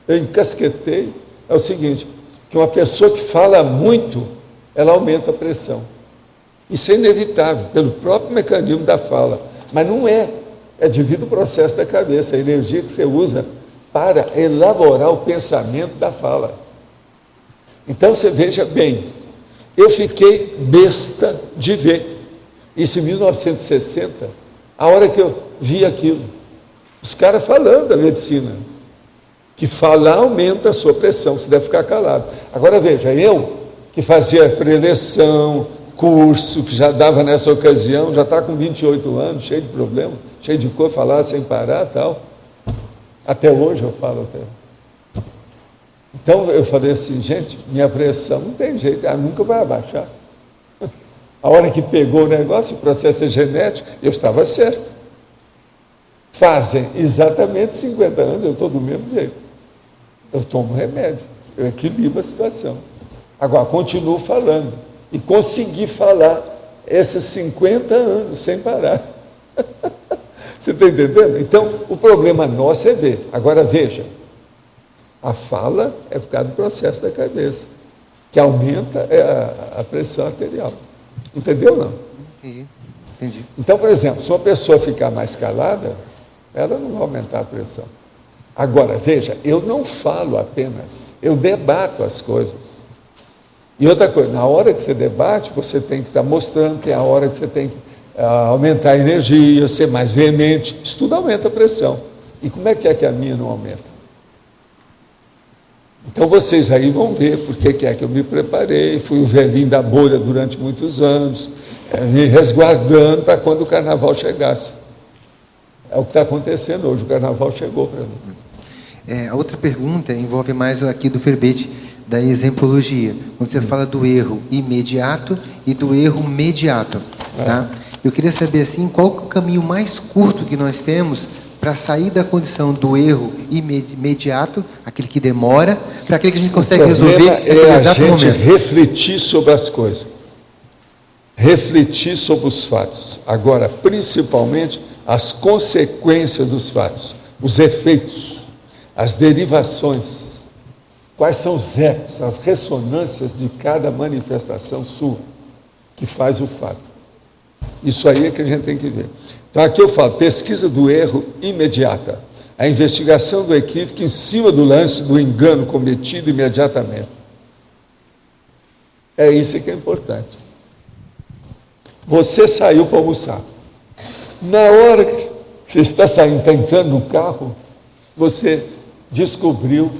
eu encasquetei é o seguinte, que uma pessoa que fala muito, ela aumenta a pressão. Isso é inevitável, pelo próprio mecanismo da fala. Mas não é devido ao processo da cabeça, a energia que você usa para elaborar o pensamento da fala. Então você veja bem, eu fiquei besta de ver. Isso em 1960, a hora que eu vi aquilo. Os caras falando da medicina. que falar aumenta a sua pressão, você deve ficar calado. Agora veja, eu que fazia preleção, curso, que já dava nessa ocasião, já está com 28 anos, cheio de problema, cheio de coisa, falar sem parar tal. Até hoje eu falo até. Então eu falei assim, gente, minha pressão não tem jeito, ela nunca vai abaixar. A hora que pegou o negócio, o processo é genético, eu estava certo. Fazem exatamente 50 anos, eu estou do mesmo jeito. Eu tomo remédio, eu equilibro a situação. Agora, continuo falando. E consegui falar esses 50 anos sem parar. Você está entendendo? Então, o problema nosso é ver. Agora, veja, a fala é por causa do processo da cabeça, que aumenta a pressão arterial. Entendeu ou não? Entendi. Então, por exemplo, se uma pessoa ficar mais calada, ela não vai aumentar a pressão. Agora, veja, eu não falo apenas, eu debato as coisas. E outra coisa, na hora que você debate, você tem que estar mostrando que é a hora que você tem que aumentar a energia, ser mais veemente. Isso tudo aumenta a pressão. E como é que a minha não aumenta? Então vocês aí vão ver por que é que eu me preparei, fui o velhinho da bolha durante muitos anos, me resguardando para quando o carnaval chegasse. É o que está acontecendo hoje, o carnaval chegou para mim. A outra pergunta envolve mais aqui do verbete da exemplologia, quando você fala do erro imediato e do erro mediato. Tá? Eu queria saber assim, qual é o caminho mais curto que nós temos para sair da condição do erro imediato, aquele que demora, para aquele que a gente consegue resolver naquele exato momento. É a gente refletir sobre as coisas, refletir sobre os fatos. Agora, principalmente, as consequências dos fatos, os efeitos, as derivações, quais são os ecos, as ressonâncias de cada manifestação sua que faz o fato. Isso aí é que a gente tem que ver. Então aqui eu falo, pesquisa do erro imediata, a investigação do equívoco em cima do lance do engano cometido imediatamente. É isso que é importante. Você saiu para almoçar. Na hora que você está saindo, está entrando no carro, você descobriu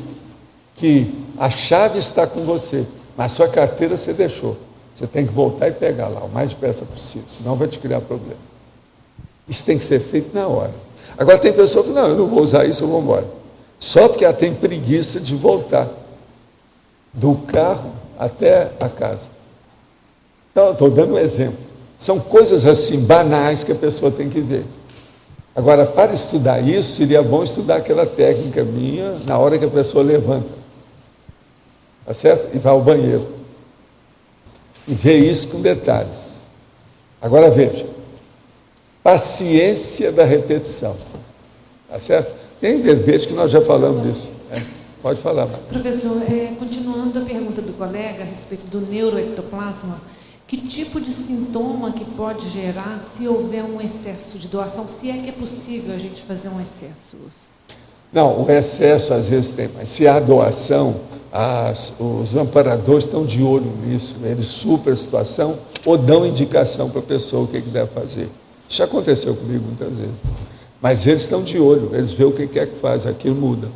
que a chave está com você, mas sua carteira você deixou. Você tem que voltar e pegar lá, o mais depressa possível, senão vai te criar problema. Isso tem que ser feito na hora. Agora tem pessoa que não, eu não vou usar isso, eu vou embora. Só porque ela tem preguiça de voltar do carro até a casa. Então, estou dando um exemplo. São coisas assim, banais, que a pessoa tem que ver. Agora, para estudar isso, seria bom estudar aquela técnica minha na hora que a pessoa levanta. Tá certo? E vai ao banheiro. E ver isso com detalhes. Agora veja. Paciência da repetição. Tá certo? Tem verbete que nós já falamos disso. Pode falar, Maria. Professor, continuando a pergunta do colega a respeito do neuroectoplasma, que tipo de sintoma que pode gerar se houver um excesso de doação? Se é que é possível a gente fazer um excesso? Não, o excesso às vezes tem, mas se há doação, os amparadores estão de olho nisso, eles supram a situação ou dão indicação para a pessoa o que deve fazer. Isso já aconteceu comigo muitas vezes. Mas eles estão de olho, eles veem o que é que faz, aquilo muda.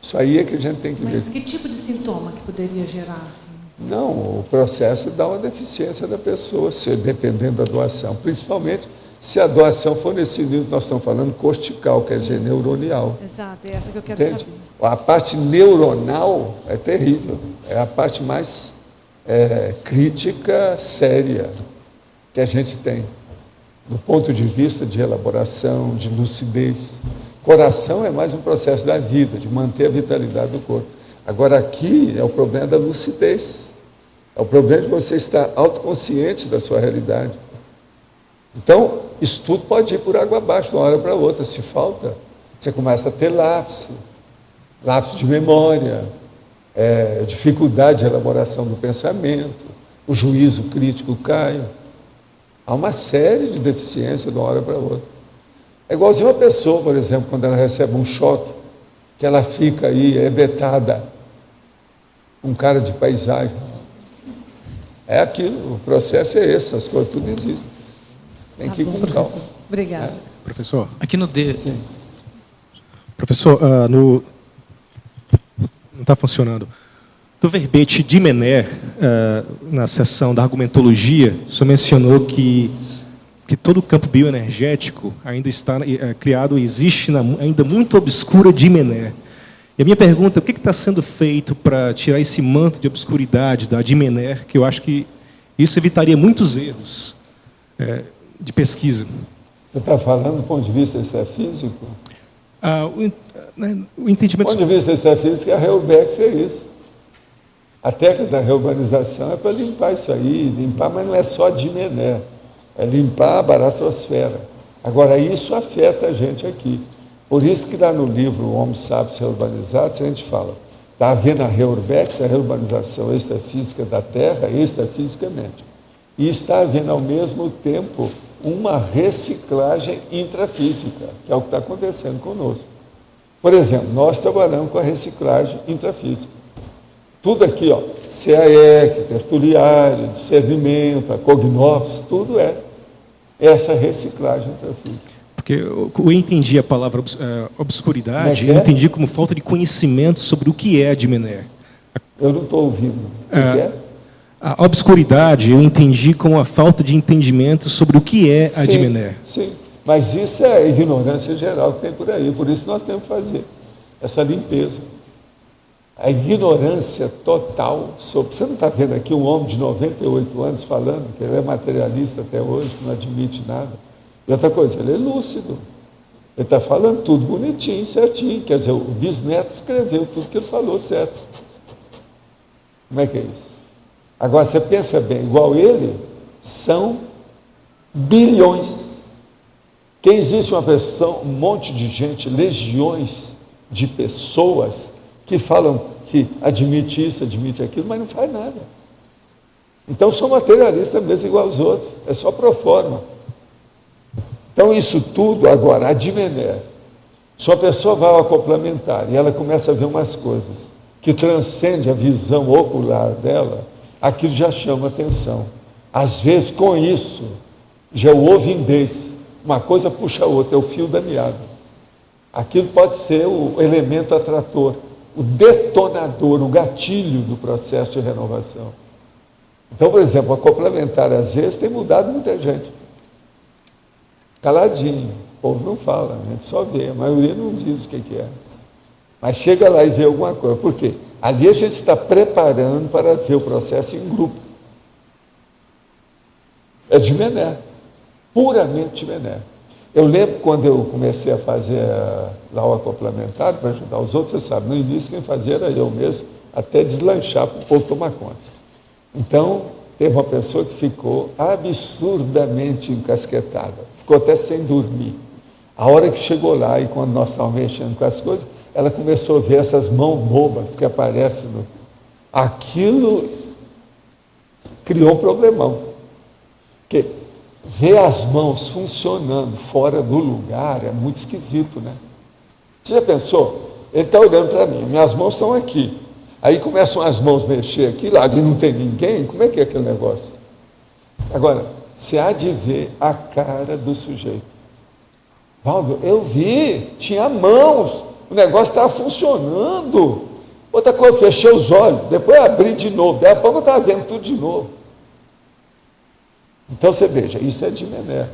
Isso aí é que a gente tem que ver. Mas que tipo de sintoma que poderia gerar assim? Não, o processo dá uma deficiência da pessoa, dependendo da doação. Principalmente se a doação for nesse nível que nós estamos falando, cortical, quer dizer, neuronial. Exato, é essa que eu quero Entende? saber. A parte neuronal é terrível, é a parte mais crítica, séria, que a gente tem, do ponto de vista de elaboração, de lucidez. Coração é mais um processo da vida, de manter a vitalidade do corpo. Agora aqui é o problema da lucidez, é o problema de você estar autoconsciente da sua realidade. Então, isso tudo pode ir por água abaixo, de uma hora para outra. Se falta, você começa a ter lapso de memória, dificuldade de elaboração do pensamento, o juízo crítico cai. Há uma série de deficiências de uma hora para outra. É igualzinho uma pessoa, por exemplo, quando ela recebe um choque, que ela fica aí hebetada, um cara de paisagem. É aquilo, o processo é esse, as coisas tudo existem. Tem que ir com calma. Obrigada. Professor, aqui no Professor, não está funcionando. Do verbete de Mené, na seção da argumentologia, o senhor mencionou que todo o campo bioenergético ainda está criado, existe ainda muito obscura de Mené. E a minha pergunta é, o que está sendo feito para tirar esse manto de obscuridade da Dimener, que eu acho que isso evitaria muitos erros de pesquisa? Você está falando do ponto de vista extrafísico? O entendimento... Do ponto de vista extrafísico, a Reurbex é isso. A técnica da reurbanização é para limpar isso aí, mas não é só Dimener, é limpar a baratrosfera. Agora, isso afeta a gente aqui. Por isso que lá no livro Homo Sapiens Reurbanizados, a gente fala, está havendo a Reurbex, a reurbanização extrafísica da Terra, extrafisicamente. E está havendo, ao mesmo tempo, uma reciclagem intrafísica, que é o que está acontecendo conosco. Por exemplo, nós trabalhamos com a reciclagem intrafísica. Tudo aqui, ó, CAEC, tertuliário, discernimento, a Cognovs, tudo é essa reciclagem intrafísica. Porque eu entendi a palavra obscuridade, eu entendi como falta de conhecimento sobre o que é a Dimener. Eu não estou ouvindo. O que é? A obscuridade eu entendi como a falta de entendimento sobre o que é a Dimener. Sim, mas isso é a ignorância geral que tem por aí, por isso nós temos que fazer essa limpeza. A ignorância total sobre... Você não está vendo aqui um homem de 98 anos falando que ele é materialista até hoje, que não admite nada? E outra coisa, ele é lúcido. Ele está falando tudo bonitinho, certinho. Quer dizer, o bisneto escreveu tudo que ele falou certo. Como é que é isso? Agora, você pensa bem, igual ele, são bilhões. Que existe uma pessoa, um monte de gente, legiões de pessoas que falam que admite isso, admite aquilo, mas não faz nada. Então, são materialistas mesmo igual aos outros. É só pro forma. Então, isso tudo, agora, a Dimener, se a pessoa vai ao complementar e ela começa a ver umas coisas que transcendem a visão ocular dela, aquilo já chama atenção. Às vezes, com isso, já o ovindez, uma coisa puxa a outra, é o fio da meada. Aquilo pode ser o elemento atrator, o detonador, o gatilho do processo de renovação. Então, por exemplo, a complementar, às vezes, tem mudado muita gente. Caladinho, o povo não fala, a gente só vê, a maioria não diz o que é. Mas chega lá e vê alguma coisa. Por quê? Ali a gente está preparando para ver o processo em grupo. É Dimener, puramente Dimener. Eu lembro quando eu comecei a fazer lá o complementar para ajudar os outros, você sabe, no início quem fazia era eu mesmo, até deslanchar para o povo tomar conta. Então, teve uma pessoa que ficou absurdamente encasquetada, ficou até sem dormir. A hora que chegou lá, e quando nós estávamos mexendo com as coisas, ela começou a ver essas mãos bobas que aparecem. Aquilo criou um problemão. Porque ver as mãos funcionando fora do lugar é muito esquisito, né? Você já pensou? Ele está olhando para mim, minhas mãos estão aqui. Aí começam as mãos a mexer aqui, lá e não tem ninguém, como é aquele negócio? Agora, você há de ver a cara do sujeito. Valdo, eu vi, tinha mãos, o negócio estava funcionando. Outra coisa, fechei os olhos, depois abri de novo, daí a pouco eu estava vendo tudo de novo. Então você veja, isso é Dimener,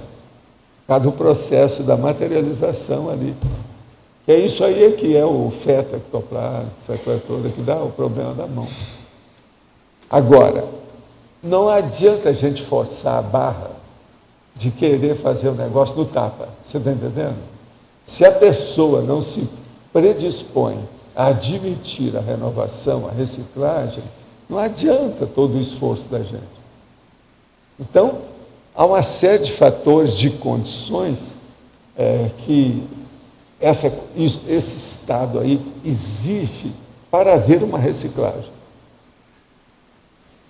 cada processo da materialização ali. E é isso aí que é o feto ectoplasma, essa coisa toda que dá o problema da mão. Agora, não adianta a gente forçar a barra de querer fazer o negócio no tapa. Você está entendendo? Se a pessoa não se predispõe a admitir a renovação, a reciclagem, não adianta todo o esforço da gente. Então, há uma série de fatores, de condições que esse estado aí existe para haver uma reciclagem.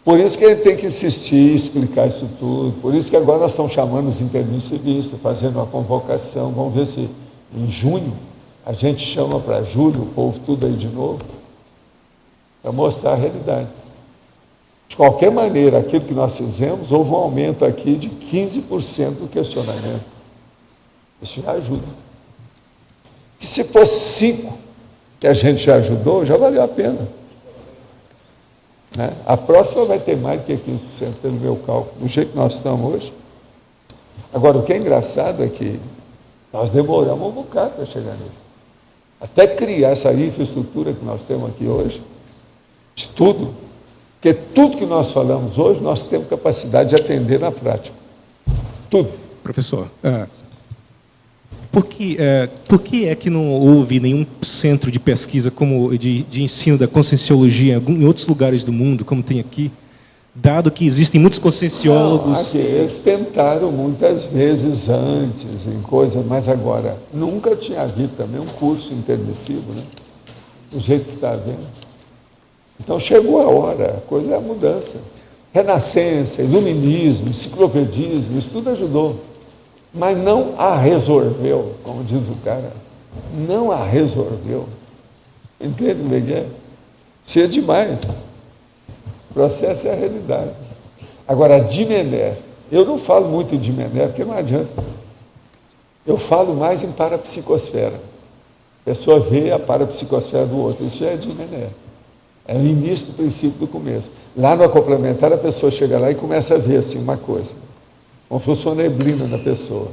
Por isso que a gente tem que insistir, explicar isso tudo. Por isso que agora nós estamos chamando os intermissivistas, fazendo uma convocação. Vamos ver se em junho a gente chama para julho o povo tudo aí de novo, para mostrar a realidade. De qualquer maneira, aquilo que nós fizemos, houve um aumento aqui de 15% do questionamento. Isso já ajuda. Que se fosse 5 que a gente já ajudou, já valeu a pena. Né? A próxima vai ter mais do que 15% pelo meu cálculo, do jeito que nós estamos hoje. Agora, o que é engraçado é que nós demoramos um bocado para chegar nele. Até criar essa infraestrutura que nós temos aqui hoje, de tudo, porque tudo que nós falamos hoje, nós temos capacidade de atender na prática. Tudo. Professor, por que é que não houve nenhum centro de pesquisa como de ensino da conscienciologia em outros lugares do mundo, como tem aqui, dado que existem muitos conscienciólogos? Não, aqui, eles tentaram muitas vezes antes, em coisas, mas agora, nunca tinha havido também um curso intermissivo, né? Do jeito que está havendo. Então chegou a hora, a coisa é a mudança. Renascença, iluminismo, enciclopedismo, isso tudo ajudou. Mas não a resolveu, como diz o cara. Não a resolveu. Entende, Miguel? Cheio demais. O processo é a realidade. Agora, a Dimené, eu não falo muito de Dimené, porque não adianta. Eu falo mais em parapsicosfera. A pessoa vê a parapsicosfera do outro, isso já é Dimené. É o início do princípio do começo. Lá no complementar, a pessoa chega lá e começa a ver assim, uma coisa. Como se fosse uma neblina na pessoa.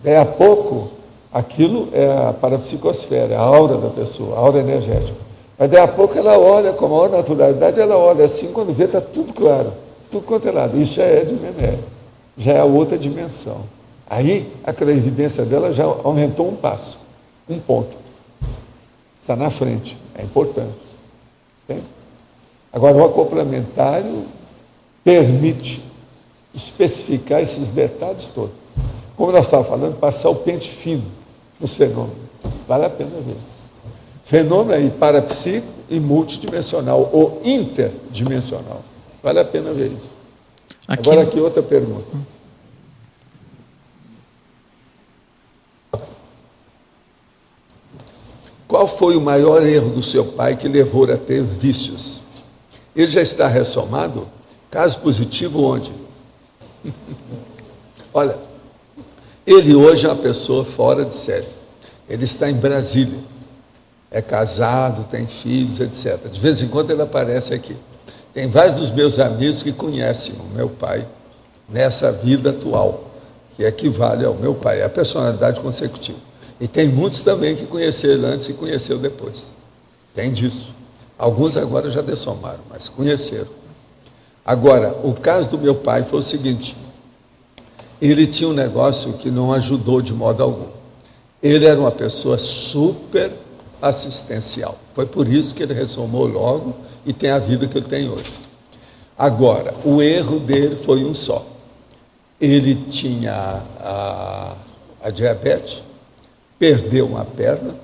Daí a pouco, aquilo é a parapsicosfera, a aura da pessoa, a aura energética. Mas daí a pouco ela olha, com a maior naturalidade, ela olha assim, quando vê, está tudo claro, tudo quanto é lado. Isso já é de Mené, já é a outra dimensão. Aí, aquela evidência dela já aumentou um passo, um ponto. Está na frente, é importante. Entende? Agora, o acoplamentário permite especificar esses detalhes todos. Como nós estávamos falando, passar o pente fino nos fenômenos. Vale a pena ver. Fenômeno aí parapsíquico e multidimensional, ou interdimensional. Vale a pena ver isso. Agora aqui outra pergunta. Qual foi o maior erro do seu pai que levou a ter vícios? Ele já está ressomado? Caso positivo onde? Olha, ele hoje é uma pessoa fora de série. Ele está em Brasília. É casado, tem filhos, etc. De vez em quando ele aparece aqui. Tem vários dos meus amigos que conhecem o meu pai nessa vida atual, que equivale ao meu pai, é a personalidade consecutiva. E tem muitos também que conheceram ele antes e conheceram depois. Tem disso. Alguns agora já dessomaram, mas conheceram. Agora, o caso do meu pai foi o seguinte: ele tinha um negócio que não ajudou de modo algum. Ele era uma pessoa super assistencial. Foi por isso que ele ressomou logo e tem a vida que ele tem hoje. Agora, o erro dele foi um só. Ele tinha a diabetes, perdeu uma perna,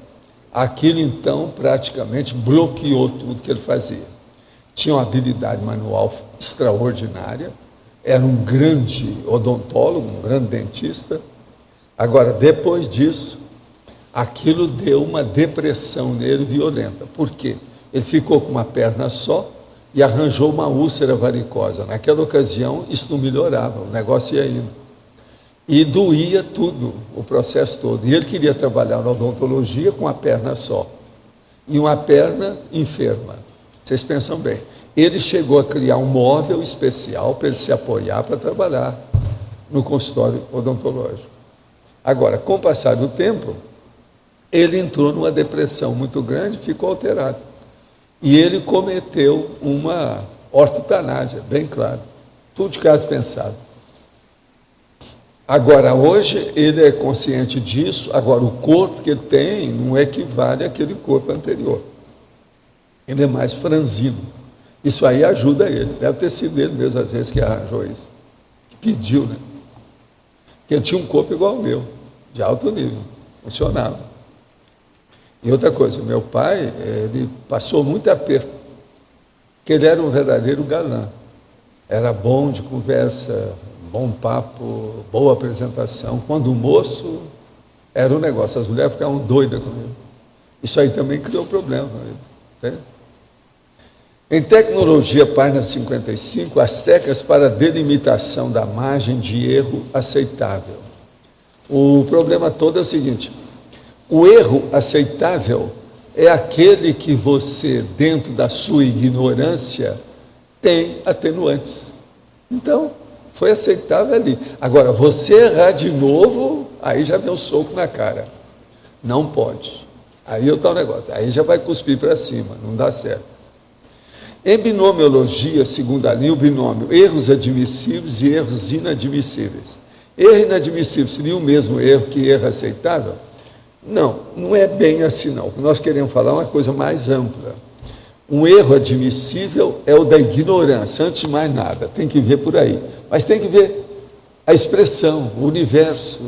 aquilo então praticamente bloqueou tudo que ele fazia. Tinha uma habilidade manual extraordinária, era um grande odontólogo, um grande dentista. Agora, depois disso, aquilo deu uma depressão nele violenta. Por quê? Ele ficou com uma perna só e arranjou uma úlcera varicosa. Naquela ocasião, isso não melhorava, o negócio ia indo. E doía tudo, o processo todo. E ele queria trabalhar na odontologia com a perna só. E uma perna enferma. Vocês pensam bem. Ele chegou a criar um móvel especial para ele se apoiar para trabalhar no consultório odontológico. Agora, com o passar do tempo, ele entrou numa depressão muito grande, ficou alterado. E ele cometeu uma ortotanásia, bem claro. Tudo de caso pensado. Agora, hoje, ele é consciente disso. Agora, o corpo que ele tem não equivale àquele corpo anterior. Ele é mais franzino. Isso aí ajuda ele. Deve ter sido ele mesmo, às vezes, que arranjou isso. Que pediu, né? Porque ele tinha um corpo igual ao meu, de alto nível. Funcionava. E outra coisa, meu pai, ele passou muito aperto. Porque ele era um verdadeiro galã. Era bom de conversa, bom papo, boa apresentação. Quando o moço, era um negócio. As mulheres ficavam doidas com ele. Isso aí também criou problema com ele. Entende? Em tecnologia, página 55, as técnicas para delimitação da margem de erro aceitável. O problema todo é o seguinte: O erro aceitável é aquele que você, dentro da sua ignorância, tem atenuantes. Então, foi aceitável ali. Agora, você errar de novo, aí já vem um soco na cara. Não pode. Aí está o negócio. Aí já vai cuspir para cima, não dá certo. Em binomiologia, segundo a linha, o binômio erros admissíveis e erros inadmissíveis. Erro inadmissível seria o mesmo erro que erro aceitável? Não, não é bem assim não. O que nós queremos falar é uma coisa mais ampla. Um erro admissível é o da ignorância, antes de mais nada, tem que ver por aí. Mas tem que ver a expressão, o universo,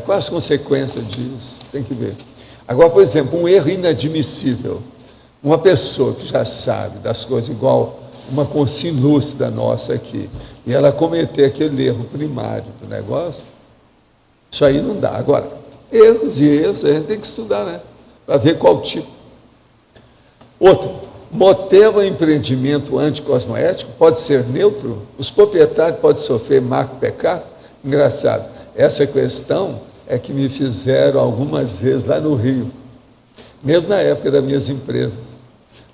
quais as consequências disso, tem que ver. Agora, por exemplo, um erro inadmissível. Uma pessoa que já sabe das coisas, igual uma consciência lúcida nossa aqui, e ela cometer aquele erro primário do negócio, isso aí não dá. Agora, erros e erros, a gente tem que estudar, né? Para ver qual tipo. Outro, motel ou empreendimento anticosmoético pode ser neutro? Os proprietários podem sofrer marco pecado? Engraçado, essa questão é que me fizeram algumas vezes lá no Rio, mesmo na época das minhas empresas.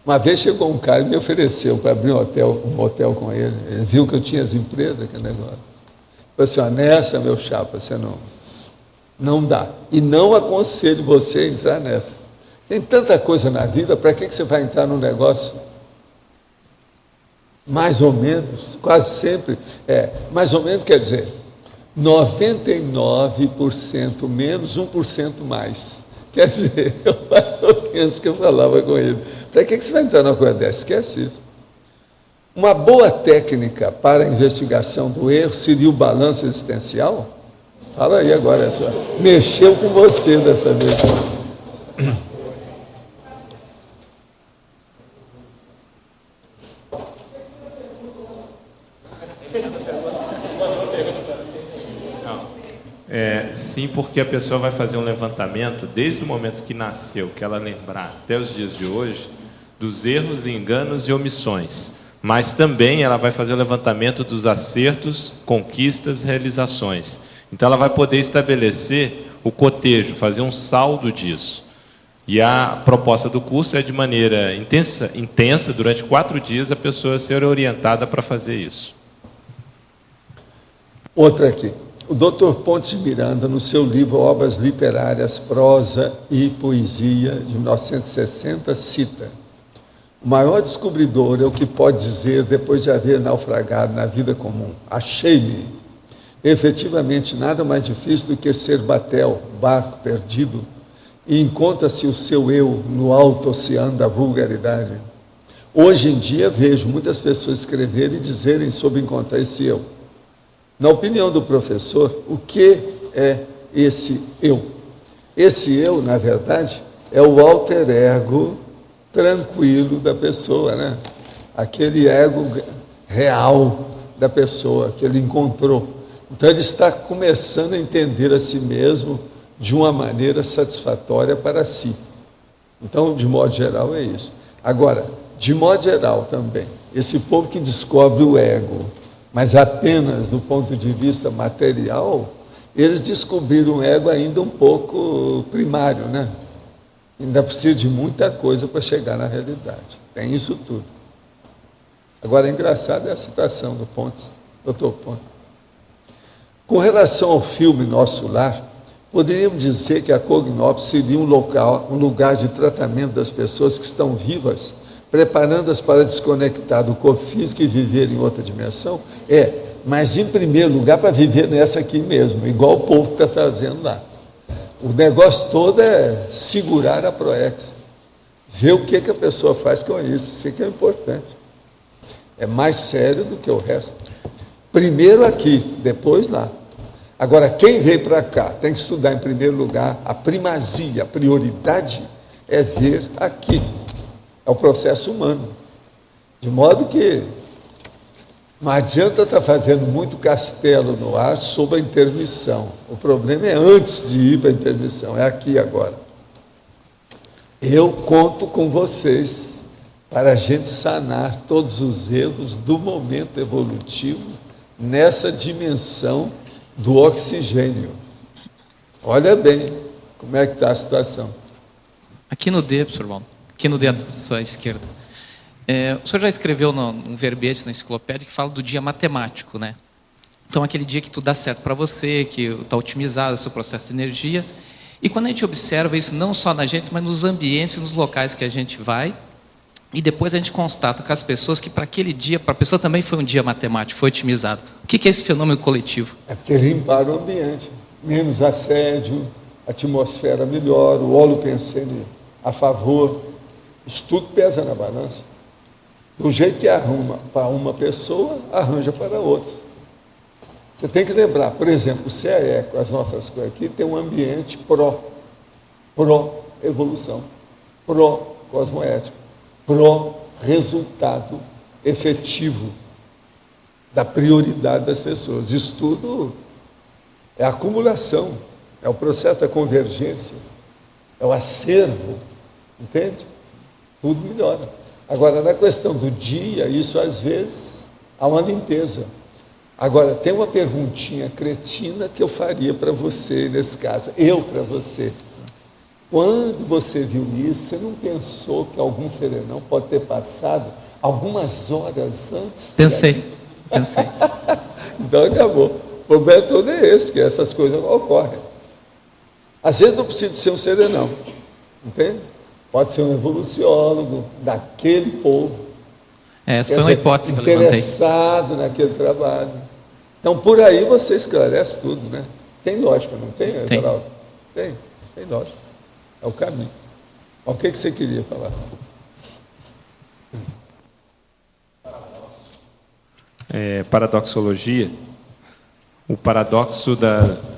Uma vez chegou um cara e me ofereceu para abrir um hotel com ele. Ele viu que eu tinha as empresas, aquele negócio. Falei assim, nessa, meu chapa, você não dá. E não aconselho você a entrar nessa. Tem tanta coisa na vida, para que você vai entrar num negócio? Mais ou menos, quase sempre. Mais ou menos quer dizer 99% menos, 1% mais. Quer dizer, mais ou menos que eu falava com ele. Para que você vai entrar numa coisa dessa? Esquece isso. Uma boa técnica para a investigação do erro seria o balanço existencial? Fala aí agora, só. Mexeu com você dessa vez. Sim, porque a pessoa vai fazer um levantamento desde o momento que nasceu, que ela lembrar até os dias de hoje, dos erros, enganos e omissões. Mas também ela vai fazer o levantamento dos acertos, conquistas, realizações. Então ela vai poder estabelecer o cotejo, fazer um saldo disso. E a proposta do curso é de maneira intensa durante 4 dias, a pessoa ser orientada para fazer isso. Outra aqui. O Dr. Pontes de Miranda, no seu livro Obras Literárias, Prosa e Poesia, de 1960, cita: o maior descobridor é o que pode dizer, depois de haver naufragado na vida comum, achei-me. Efetivamente, nada mais difícil do que ser batel, barco perdido, e encontra-se o seu eu no alto oceano da vulgaridade. Hoje em dia, vejo muitas pessoas escreverem e dizerem sobre encontrar esse eu. Na opinião do professor, o que é esse eu? Esse eu, na verdade, é o alter ego tranquilo da pessoa, né? Aquele ego real da pessoa que ele encontrou. Então, ele está começando a entender a si mesmo de uma maneira satisfatória para si. Então, de modo geral, é isso. Agora, de modo geral também, esse povo que descobre o ego, mas apenas do ponto de vista material, eles descobriram o ego ainda um pouco primário, né? Ainda precisa de muita coisa para chegar na realidade. Tem isso tudo. Agora, engraçado é a citação do Pontes, Dr. Pontes. Com relação ao filme Nosso Lar, poderíamos dizer que a Cognópolis seria um lugar de tratamento das pessoas que estão vivas, preparando-as para desconectar do corpo físico e viver em outra dimensão? Mas em primeiro lugar para viver nessa aqui mesmo, igual o povo que está trazendo lá. O negócio todo é segurar a proex, ver o que a pessoa faz com isso que é importante. É mais sério do que o resto. Primeiro aqui, depois lá. Agora, quem veio para cá tem que estudar em primeiro lugar, a primazia, a prioridade é ver aqui. É o processo humano. De modo que não adianta estar fazendo muito castelo no ar sobre a intermissão. O problema é antes de ir para a intermissão, é aqui agora. Eu conto com vocês para a gente sanar todos os erros do momento evolutivo nessa dimensão do oxigênio. Olha bem Como é que está a situação? Aqui no D, professor Valdo, aqui no D à sua esquerda. O senhor já escreveu num verbete na enciclopédia que fala do dia matemático, né? Então, aquele dia que tudo dá certo para você, que está otimizado o seu processo de energia. E quando a gente observa isso, não só na gente, mas nos ambientes, nos locais que a gente vai, e depois a gente constata com as pessoas que para aquele dia, para a pessoa também foi um dia matemático, foi otimizado. O que é esse fenômeno coletivo? É porque limparam o ambiente. Menos assédio, atmosfera melhor, o óleo pensene a favor. Isso tudo pesa na balança. Do jeito que arruma para uma pessoa, arranja para outra. Você tem que lembrar, por exemplo, o CAE, com as nossas coisas aqui, tem um ambiente pró-evolução, pró-cosmoético, pró-resultado efetivo da prioridade das pessoas. Isso tudo é a acumulação, é o processo da convergência, é o acervo, entende? Tudo melhora. Agora, na questão do dia, isso às vezes há uma limpeza. Agora, tem uma perguntinha cretina que eu faria para você nesse caso, eu para você. Quando você viu isso, você não pensou que algum serenão pode ter passado algumas horas antes? Pensei. Então acabou. O problema todo é esse, que essas coisas ocorrem. Às vezes não precisa ser um serenão, entende? Pode ser um evoluciólogo daquele povo. Essa foi uma hipótese que eu levantei. Interessado naquele trabalho. Então, por aí você esclarece tudo, né? Tem lógica, não tem, Geraldo? Tem lógica. É o caminho. O que você queria falar? Paradoxologia. O paradoxo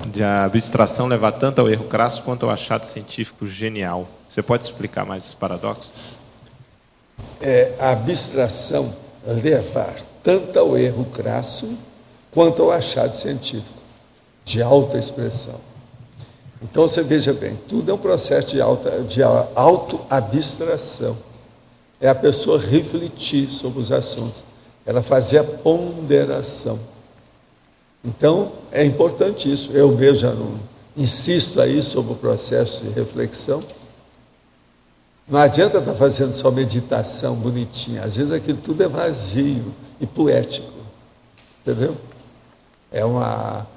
de abstração leva tanto ao erro crasso quanto ao achado científico genial. Você pode explicar mais esse paradoxo? A abstração levar tanto ao erro crasso quanto ao achado científico, de alta expressão. Então, você veja bem, tudo é um processo de autoabstração. É a pessoa refletir sobre os assuntos, ela fazer a ponderação. Então, é importante isso. Eu mesmo já não insisto aí sobre o processo de reflexão. Não adianta estar fazendo só meditação bonitinha. Às vezes aquilo tudo é vazio e poético. Entendeu? É uma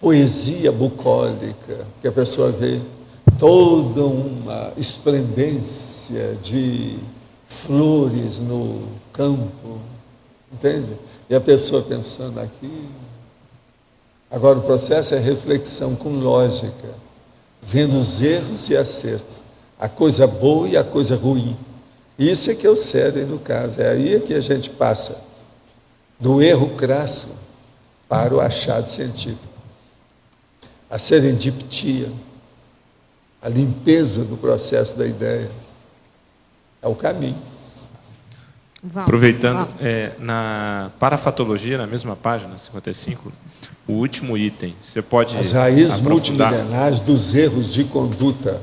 poesia bucólica, que a pessoa vê toda uma esplendência de flores no campo. Entende? E a pessoa pensando aqui. Agora, o processo é reflexão com lógica, vendo os erros e acertos, a coisa boa e a coisa ruim. Isso é que é o sério no caso. É aí que a gente passa do erro crasso para o achado científico. A serendiptia, a limpeza do processo da ideia, é o caminho. Aproveitando, na parafatologia, na mesma página, 55, o último item, você pode as raízes aprofundar? Multimilenares dos erros de conduta.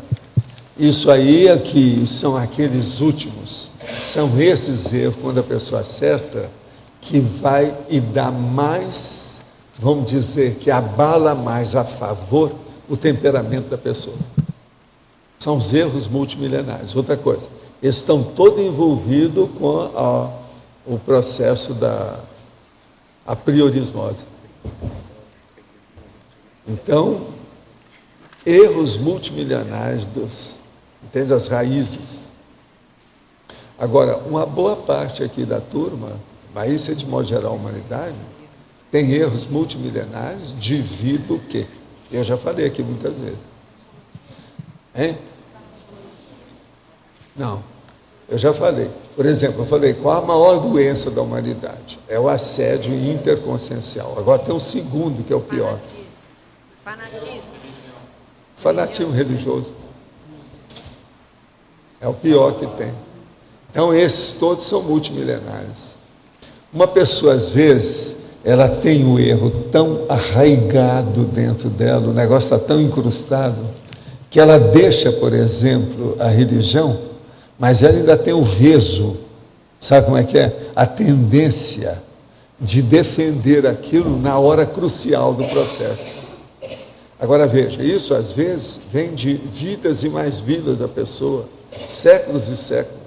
Isso aí é que são aqueles últimos, são esses erros, quando a pessoa acerta, que vai e dá mais, vamos dizer, que abala mais a favor o temperamento da pessoa. São os erros multimilenares. Outra coisa, eles estão todos envolvidos com o processo da apriorismose. Então, erros multimilenares entende, as raízes. Agora, uma boa parte aqui da turma, mas isso é de modo geral a humanidade, tem erros multimilenares devido ao quê? Eu já falei aqui muitas vezes. Hein? Não, eu já falei. Por exemplo, eu falei, qual a maior doença da humanidade? É o assédio interconsciencial. Agora tem um segundo, que é o pior. Fanatismo religioso. É o pior que tem. Então, esses todos são multimilenares. Uma pessoa, às vezes, ela tem o erro tão arraigado dentro dela, o negócio está tão incrustado, que ela deixa, por exemplo, a religião, mas ela ainda tem o veso, sabe como é que é? A tendência de defender aquilo na hora crucial do processo. Agora veja, isso às vezes vem de vidas e mais vidas da pessoa, séculos e séculos.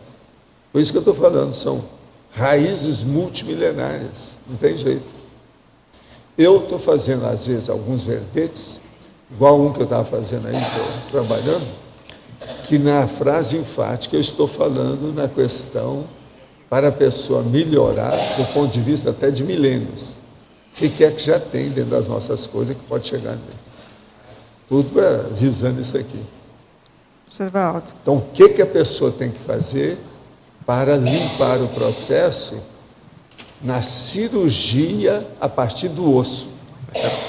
Por isso que eu estou falando, são raízes multimilenárias, não tem jeito. Eu estou fazendo às vezes alguns verbetes, igual um que eu estava fazendo aí, trabalhando, que na frase enfática eu estou falando na questão para a pessoa melhorar do ponto de vista até de milênios. O que é que já tem dentro das nossas coisas que pode chegar nele? Tudo visando isso aqui. Professor Valdo. Então, o que a pessoa tem que fazer para limpar o processo na cirurgia a partir do osso?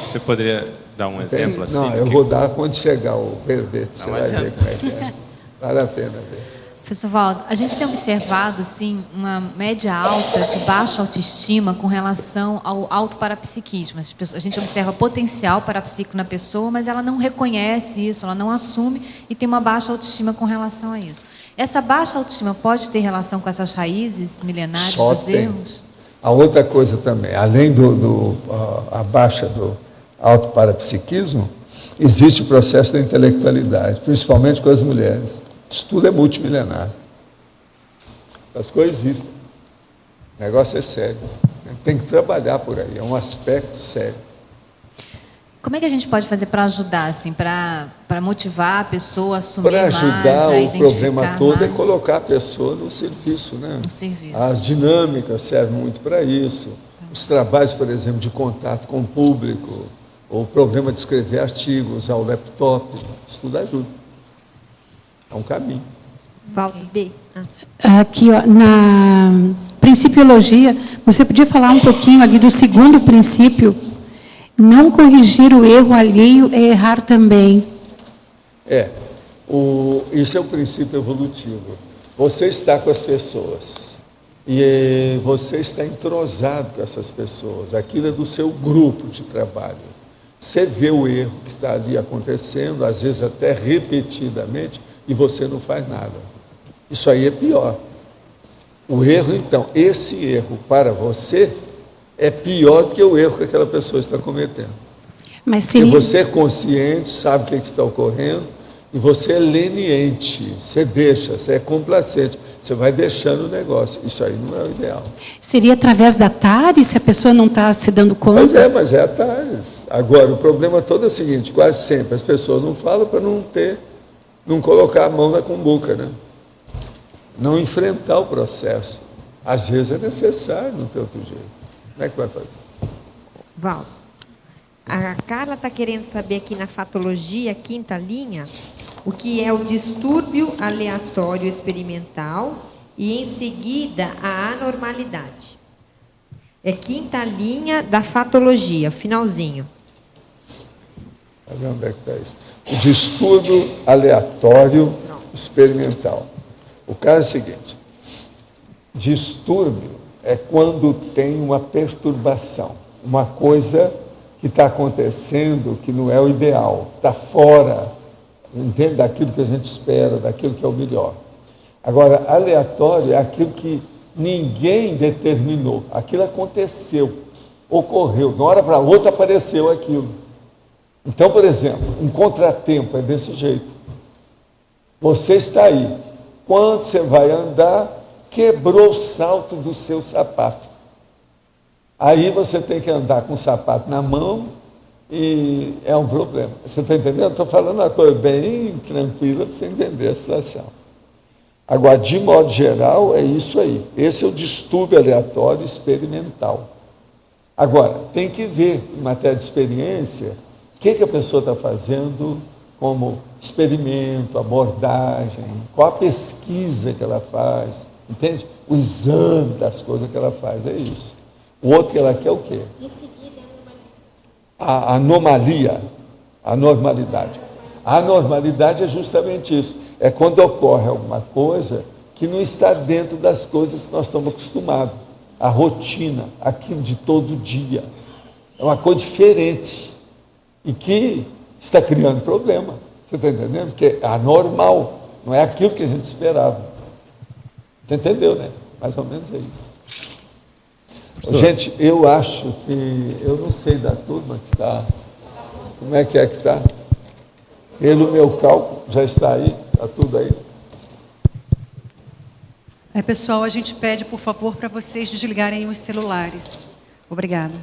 Você poderia dar um exemplo assim? Não, eu vou dar quando chegar o verbete, você vai ver como é que é. Vale a pena ver. Professor Valdo, a gente tem observado assim, uma média alta de baixa autoestima com relação ao autoparapsiquismo. A gente observa potencial parapsíquico na pessoa, mas ela não reconhece isso, ela não assume e tem uma baixa autoestima com relação a isso. Essa baixa autoestima pode ter relação com essas raízes milenares Só dos tem. erros? A outra coisa também, além a baixa do autoparapsiquismo, existe o processo da intelectualidade, principalmente com as mulheres. Isso tudo é multimilenar. As coisas existem. O negócio é sério. Tem que trabalhar por aí, é um aspecto sério. Como é que a gente pode fazer para ajudar, assim, para motivar a pessoa a assumir mais, Para ajudar, a o problema identificar todo é mais? colocar a pessoa no serviço, né? No serviço. As dinâmicas servem muito para isso. Os trabalhos, por exemplo, de contato com o público, ou o problema de escrever artigos, usar o laptop, isso tudo ajuda. É um caminho. Valdo B. Aqui, ó, na Principiologia, você podia falar um pouquinho ali do segundo princípio? Não corrigir o erro alheio é errar também. Isso é o princípio evolutivo. Você está com as pessoas e você está entrosado com essas pessoas. Aquilo é do seu grupo de trabalho. Você vê o erro que está ali acontecendo, às vezes até repetidamente, e você não faz nada. Isso aí é pior. O erro, então, esse erro para você é pior do que o erro que aquela pessoa está cometendo. Mas Porque você é consciente, sabe o que está ocorrendo, e você é leniente, você deixa, você é complacente, você vai deixando o negócio. Isso aí não é o ideal. Seria através da TARE, se a pessoa não está se dando conta? Mas é a TARES. Agora, o problema todo é o seguinte, quase sempre as pessoas não falam para não colocar a mão na cumbuca, né? Não enfrentar o processo. Às vezes é necessário, não tem outro jeito. Como é que vai fazer? Valdo. A Carla está querendo saber aqui na fatologia, quinta linha, o que é o distúrbio aleatório experimental e, em seguida, a anormalidade. É quinta linha da fatologia, finalzinho. Olha ver onde é que está isso. O distúrbio aleatório experimental. O caso é o seguinte: distúrbio é quando tem uma perturbação, uma coisa que está acontecendo que não é o ideal, está fora, entende, daquilo que a gente espera, daquilo que é o melhor. Agora, aleatório é aquilo que ninguém determinou, aquilo aconteceu, ocorreu, de uma hora para outra apareceu aquilo. Então, por exemplo, um contratempo é desse jeito. Você está aí, quando você vai andar, quebrou o salto do seu sapato. Aí você tem que andar com o sapato na mão e é um problema. Você está entendendo? Estou falando uma coisa bem tranquila para você entender a situação. Agora, de modo geral, é isso aí. Esse é o distúrbio aleatório experimental. Agora, tem que ver, em matéria de experiência, o que a pessoa está fazendo como experimento, abordagem, qual a pesquisa que ela faz, entende? O exame das coisas que ela faz, é isso. O outro que ela quer é o quê? Em seguida, A anomalia, a normalidade. A anormalidade é justamente isso. É quando ocorre alguma coisa que não está dentro das coisas que nós estamos acostumados. A rotina, aquilo de todo dia. É uma coisa diferente e que está criando problema. Você está entendendo? Porque é anormal, não é aquilo que a gente esperava. Você entendeu, né? Mais ou menos é isso. Gente, eu acho que, eu não sei da turma que está, como é que está? Pelo meu cálculo, já está aí, está tudo aí. Pessoal, a gente pede, por favor, para vocês desligarem os celulares. Obrigada.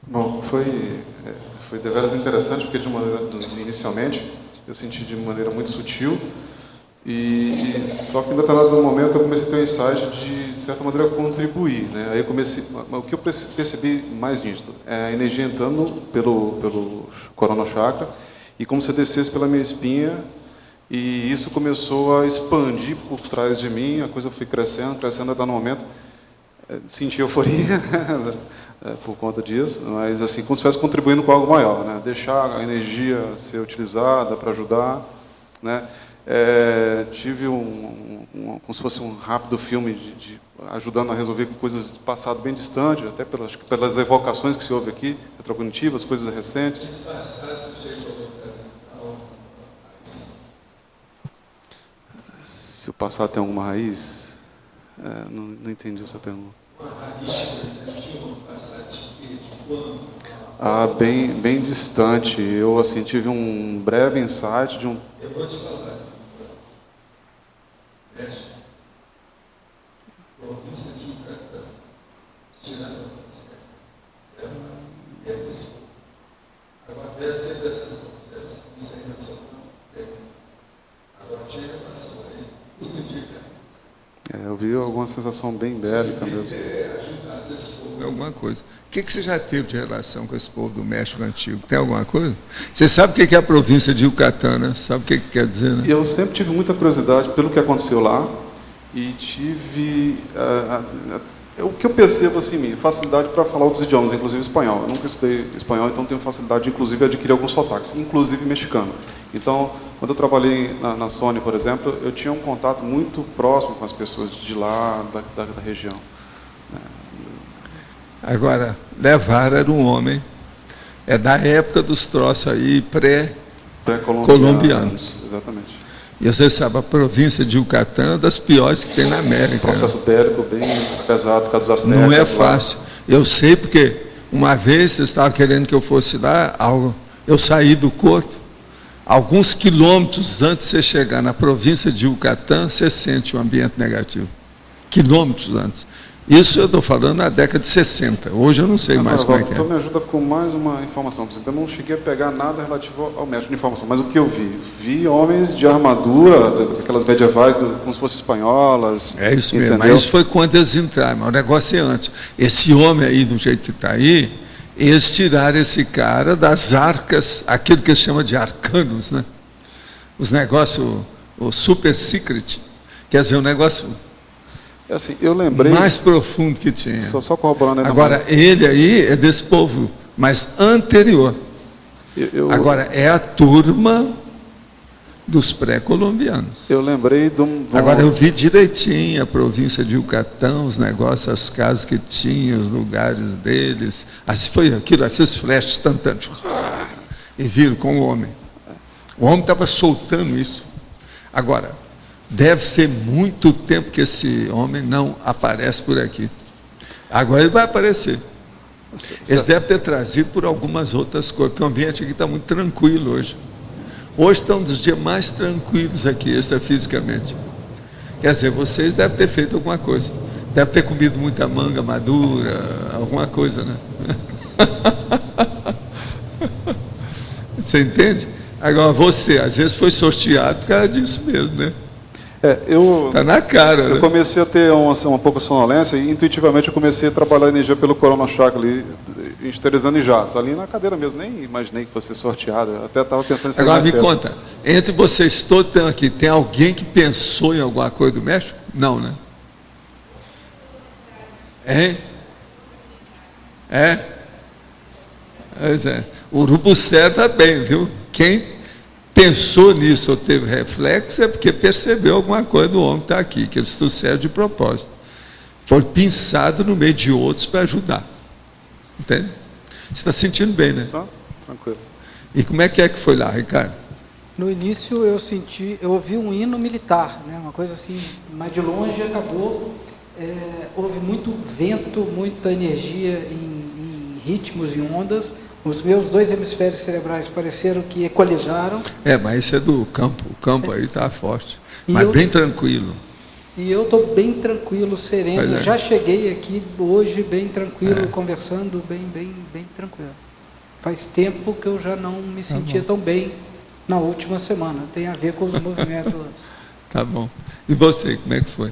Bom, foi deveras interessante, porque inicialmente eu senti de maneira muito sutil. Só que em determinado momento eu comecei a ter um insight de certa maneira, contribuir. Né? Aí eu comecei, o que eu percebi mais nítido é a energia entrando pelo Corona Chakra e como se descesse pela minha espinha, e isso começou a expandir por trás de mim, a coisa foi crescendo, até no momento senti euforia por conta disso, mas assim, como se estivesse contribuindo com algo maior, né? Deixar a energia ser utilizada para ajudar, né? Tive como se fosse um rápido filme ajudando a resolver coisas do passado bem distante, até pelas evocações que se ouve aqui, retrocognitivas, coisas recentes. Esse passado você chegou a Se o passado tem alguma raiz, não entendi essa pergunta. uma raiz, tinha um passado de quando? Bem distante. Eu assim tive um breve insight de um. Eu vou te falar. Província de Yucatán, tirando a consciência. Agora deve ser dessas coisas, deve ser sem noção, não. Agora tinha relação aí, tudo indica. Eu vi alguma sensação bem bélica mesmo. Alguma coisa. O que você já teve de relação com esse povo do México Antigo? Tem alguma coisa? Você sabe o que é a província de Yucatán, né? Sabe o que quer dizer, né? Eu sempre tive muita curiosidade pelo que aconteceu lá e tive o que eu percebo assim, minha facilidade para falar outros idiomas, inclusive espanhol. Eu nunca estudei espanhol, então tenho facilidade, inclusive, de adquirir alguns sotaques, inclusive mexicano. Então, quando eu trabalhei na Sony, por exemplo, eu tinha um contato muito próximo com as pessoas de lá, da região. Agora, Levar era um homem, da época dos troços aí pré-colombianos. Exatamente. E você sabe, a província de Yucatán é uma das piores que tem na América. Processo bélico bem pesado por causa dos astecas. Não é fácil. Eu sei porque uma vez você estava querendo que eu fosse lá, eu saí do corpo, alguns quilômetros antes de você chegar na província de Yucatán, você sente um ambiente negativo. Quilômetros antes. Isso eu estou falando na década de 60. Hoje eu não sei mais como é que é. Então me ajuda com mais uma informação. Por exemplo, eu não cheguei a pegar nada relativo ao México de informação, mas o que eu vi? Vi homens de armadura, aquelas medievais, como se fossem espanholas. É isso mesmo, entendeu? mas isso foi quando eles entraram, mas o negócio é antes. Esse homem aí, do jeito que está aí, eles tiraram esse cara das arcas, aquilo que eles chamam de arcanos, né? Os negócios, o super secret, quer dizer, um negócio assim, eu lembrei mais profundo que tinha. Só corroborando ainda agora, mais. ele aí é desse povo, mas anterior. Agora, é a turma dos pré-colombianos. Eu lembrei de um... Agora, eu vi direitinho a província de Yucatán, os negócios, as casas que tinham, os lugares deles. Assim foi aqueles flashes instantâneos. E viram com o homem. O homem estava soltando isso. Agora, deve ser muito tempo que esse homem não aparece por aqui. Agora ele vai aparecer. Eles devem ter trazido por algumas outras coisas, porque o ambiente aqui está muito tranquilo hoje. Hoje estão um dos dias mais tranquilos aqui, extrafisicamente. Quer dizer, vocês devem ter feito alguma coisa. Devem ter comido muita manga madura, alguma coisa, né? Você entende? Agora, você, às vezes, foi sorteado por causa disso mesmo, né? Está na cara. Eu comecei a ter uma pouca sonolência e intuitivamente eu comecei a trabalhar a energia pelo Corona Chakra ali, esterilizando em jatos. Ali na cadeira mesmo, nem imaginei que fosse sorteado. Eu até estava pensando em ser Agora mais me cedo. conta, entre vocês todos que estão aqui, tem alguém que pensou em alguma coisa do México? Não, né? Hein? Pois é. O Urubucé está bem, viu? Quem pensou nisso ou teve reflexo é porque percebeu alguma coisa do homem que está aqui, que eles trouxeram de propósito. Foi pensado no meio de outros para ajudar. Entende? Você está sentindo bem, né? Tá, tranquilo. E como é que foi lá, Ricardo? No início eu ouvi um hino militar, né? Uma coisa assim, mas de longe acabou. Houve muito vento, muita energia em ritmos e ondas. Os meus 2 hemisférios cerebrais pareceram que equalizaram. Mas isso é do campo. O campo aí está forte. Mas bem tranquilo. E eu estou bem tranquilo, sereno. Já cheguei aqui hoje bem tranquilo, conversando bem tranquilo. Faz tempo que eu já não me sentia tão bem na última semana. Tem a ver com os movimentos. Tá bom. E você, como é que foi?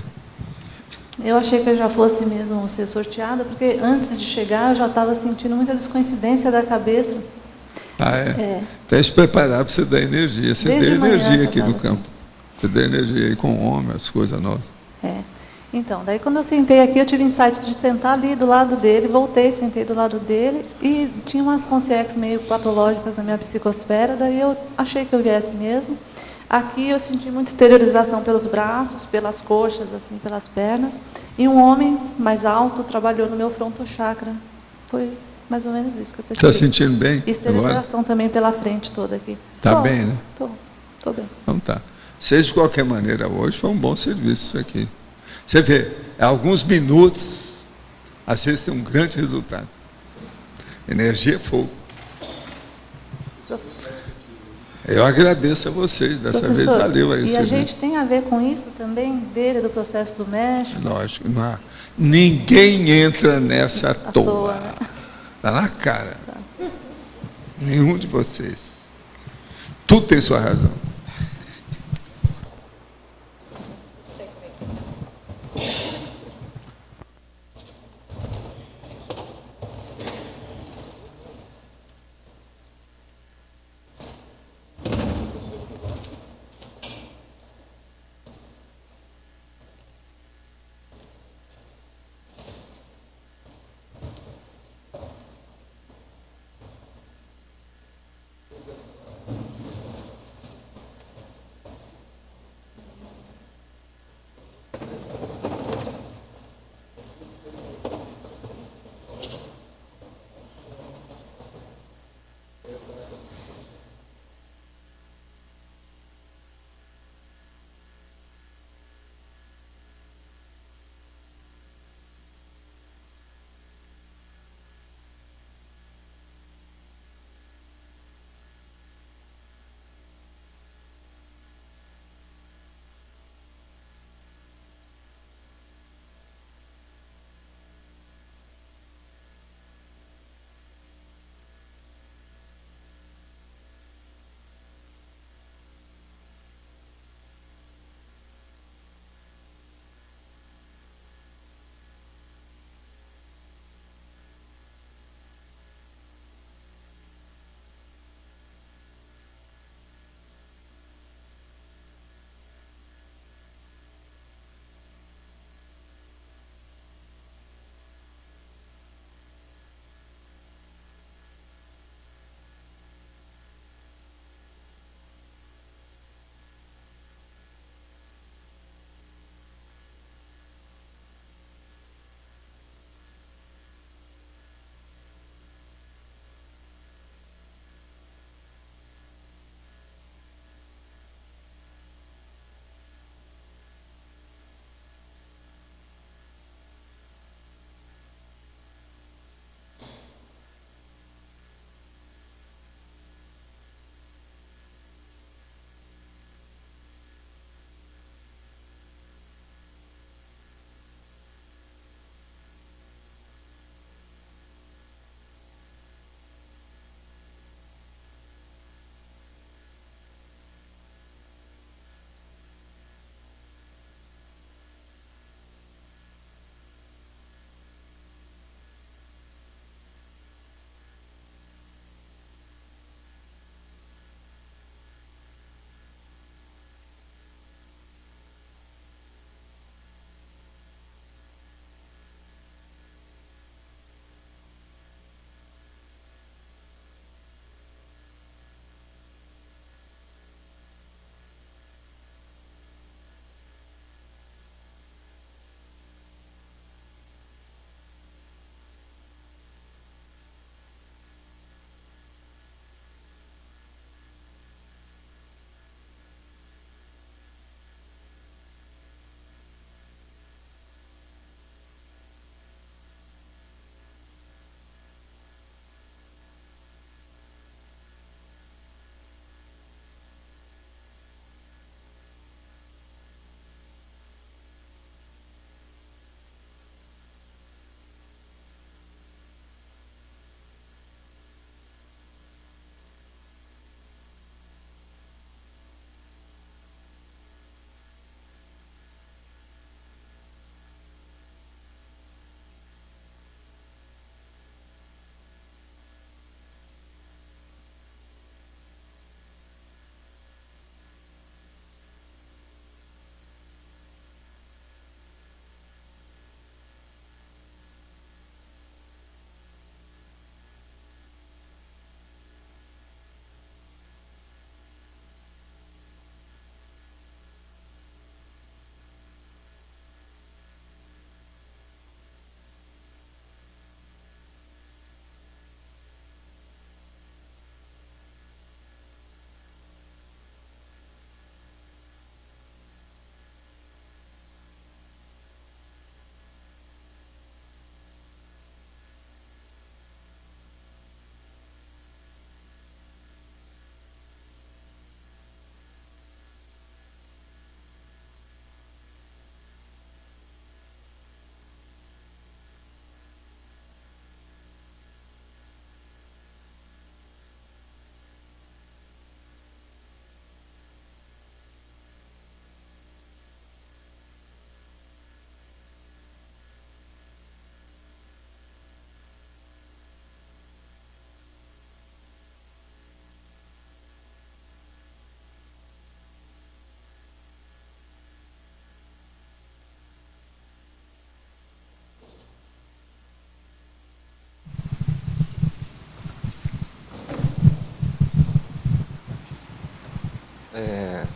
Eu achei que eu já fosse mesmo ser sorteada, porque antes de chegar eu já estava sentindo muita descoincidência da cabeça. Ah, é? Então, se preparar para você dar energia. Você Desde deu manhã energia eu aqui no tava campo. Você deu energia aí com o homem, as coisas nossas. Então, daí quando eu sentei aqui, eu tive insight de sentar ali do lado dele, voltei, sentei do lado dele, e tinha umas consciências meio patológicas na minha psicosfera, daí eu achei que eu viesse mesmo. Aqui eu senti muita exteriorização pelos braços, pelas coxas, assim, pelas pernas, e um homem mais alto trabalhou no meu frontochakra. Foi mais ou menos isso que eu percebi. Está sentindo bem? E exteriorização também pela frente toda aqui. Está bem, né? Tô bem. Então tá. Seja de qualquer maneira, hoje foi um bom serviço isso aqui. Você vê, alguns minutos, às vezes tem um grande resultado. Energia é fogo. Eu agradeço a vocês, dessa vez valeu aí. E a gente tem a ver com isso também, dele, do processo do México? Lógico, não há. Ninguém entra nessa à toa. Né? Está na cara. Nenhum de vocês. Tudo tem sua razão.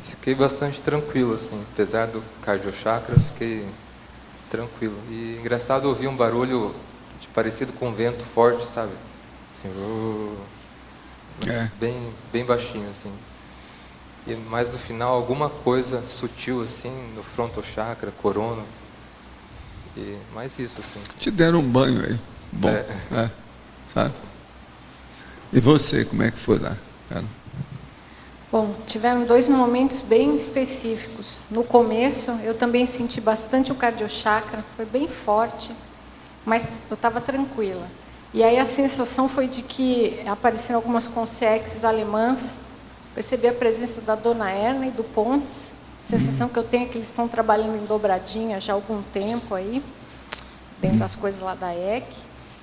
Fiquei bastante tranquilo, assim, apesar do cardiochakra, fiquei tranquilo. E engraçado ouvir um barulho parecido com um vento forte, sabe? Assim, mas bem baixinho, assim. E mais no final, alguma coisa sutil, assim, no frontochakra, corona. E mais isso, assim. Te deram um banho aí. Bom, sabe? E você, como é que foi lá, cara? Bom, tiveram 2 momentos bem específicos. No começo, eu também senti bastante o cardiochakra, foi bem forte, mas eu estava tranquila. E aí a sensação foi de que apareceram algumas consciências alemãs, percebi a presença da Dona Erna e do Pontes, sensação que eu tenho é que eles estão trabalhando em dobradinha já há algum tempo aí, dentro das coisas lá da EC.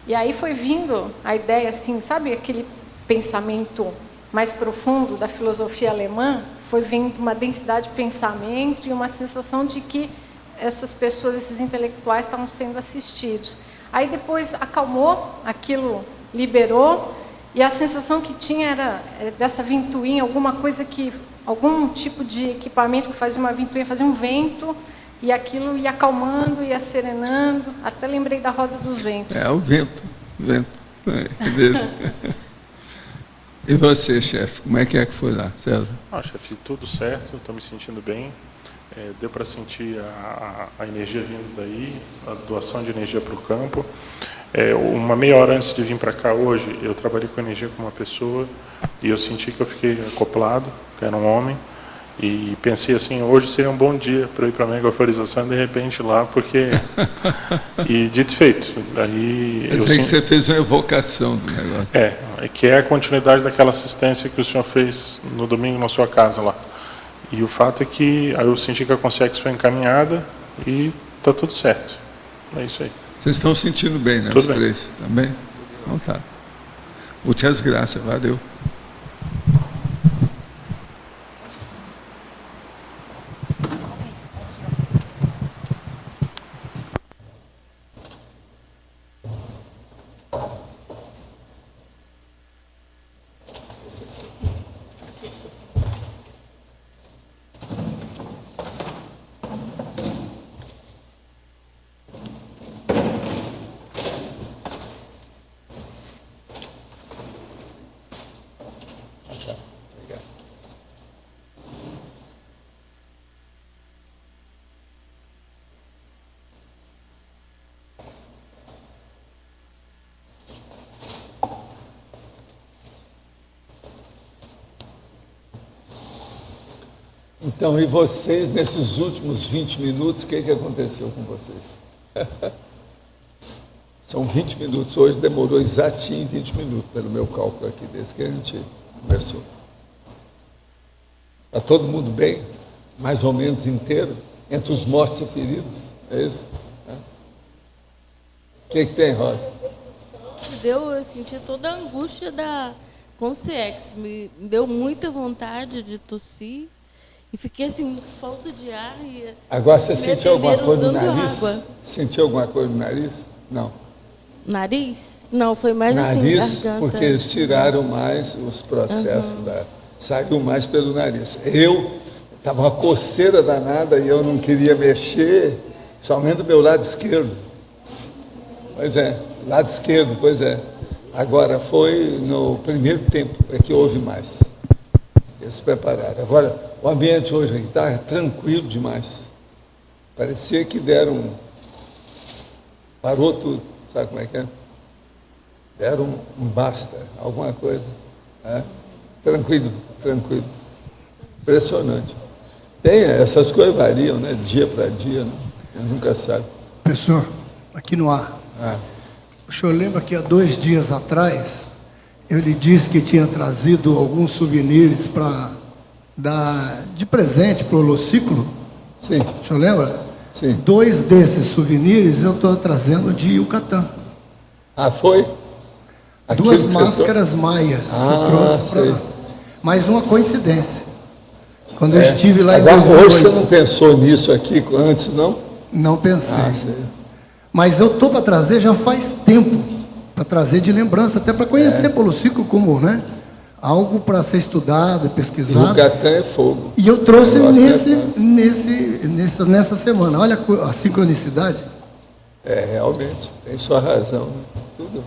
E aí foi vindo a ideia, assim, sabe aquele pensamento mais profundo da filosofia alemã? Foi vindo uma densidade de pensamento e uma sensação de que essas pessoas, esses intelectuais, estavam sendo assistidos. Aí depois acalmou, aquilo liberou, e a sensação que tinha era dessa ventoinha, alguma coisa que, algum tipo de equipamento que fazia uma ventoinha, fazia um vento, e aquilo ia acalmando, ia serenando. Até lembrei da Rosa dos Ventos. O vento. E você, chefe, como é que foi lá, César? Chefe, tudo certo, estou me sentindo bem. Deu para sentir a energia vindo daí, a doação de energia para o campo. Uma meia hora antes de vir para cá hoje, eu trabalhei com energia com uma pessoa e eu senti que eu fiquei acoplado, que era um homem. E pensei assim, hoje seria um bom dia para eu ir para a mega euforização, de repente lá, porque... E dito e feito. Aí eu sei que você fez uma evocação do negócio. Que é a continuidade daquela assistência que o senhor fez no domingo na sua casa lá. E o fato é que aí eu senti que a consciência foi encaminhada e está tudo certo. É isso aí. Vocês estão sentindo bem, né? Tudo os bem. 3 também? Então tá. Muitas graças, valeu. Então, e vocês, nesses últimos 20 minutos, o que aconteceu com vocês? São 20 minutos, hoje demorou exatinho 20 minutos, pelo meu cálculo aqui, desde que a gente conversou. Está todo mundo bem? Mais ou menos inteiro? Entre os mortos e feridos? É isso? O que tem, Rosa? Eu senti toda a angústia da consciência, me deu muita vontade de tossir. E fiquei assim, falta de ar. E agora você sentiu alguma coisa no nariz? Água. Sentiu alguma coisa no nariz? Não. Nariz? Não, foi mais nariz, assim, garganta. Porque eles tiraram mais os processos, saiu mais pelo nariz. Eu estava uma coceira danada e eu não queria mexer, somente do meu lado esquerdo. Pois é, lado esquerdo, pois é. Agora, foi no primeiro tempo que houve mais. Eles se prepararam. Agora, o ambiente hoje aqui está tranquilo demais. Parecia que deram... Parou tudo. Sabe como é que é? Deram um basta, alguma coisa. Tranquilo. Impressionante. Essas coisas variam, né? Dia para dia, né? Eu nunca sabe. Professor, aqui no ar. O senhor lembra que há 2 dias atrás eu lhe disse que tinha trazido alguns souvenirs para dar de presente para o Holociclo? Sim. O senhor lembra? Sim. 2 desses souvenirs eu estou trazendo de Yucatán. Foi? 2 máscaras maias que eu trouxe para... Mais uma coincidência. Quando eu estive lá em 2008... Hoje você não pensou nisso aqui antes, não? Não pensei. Mas eu estou para trazer já faz tempo, para trazer de lembrança, até para conhecer pelo ciclo como, né? algo para ser estudado, pesquisado. Yucatán é fogo. E eu trouxe Negócio nessa semana. Olha a sincronicidade. Realmente, tem sua razão, né? Tudo.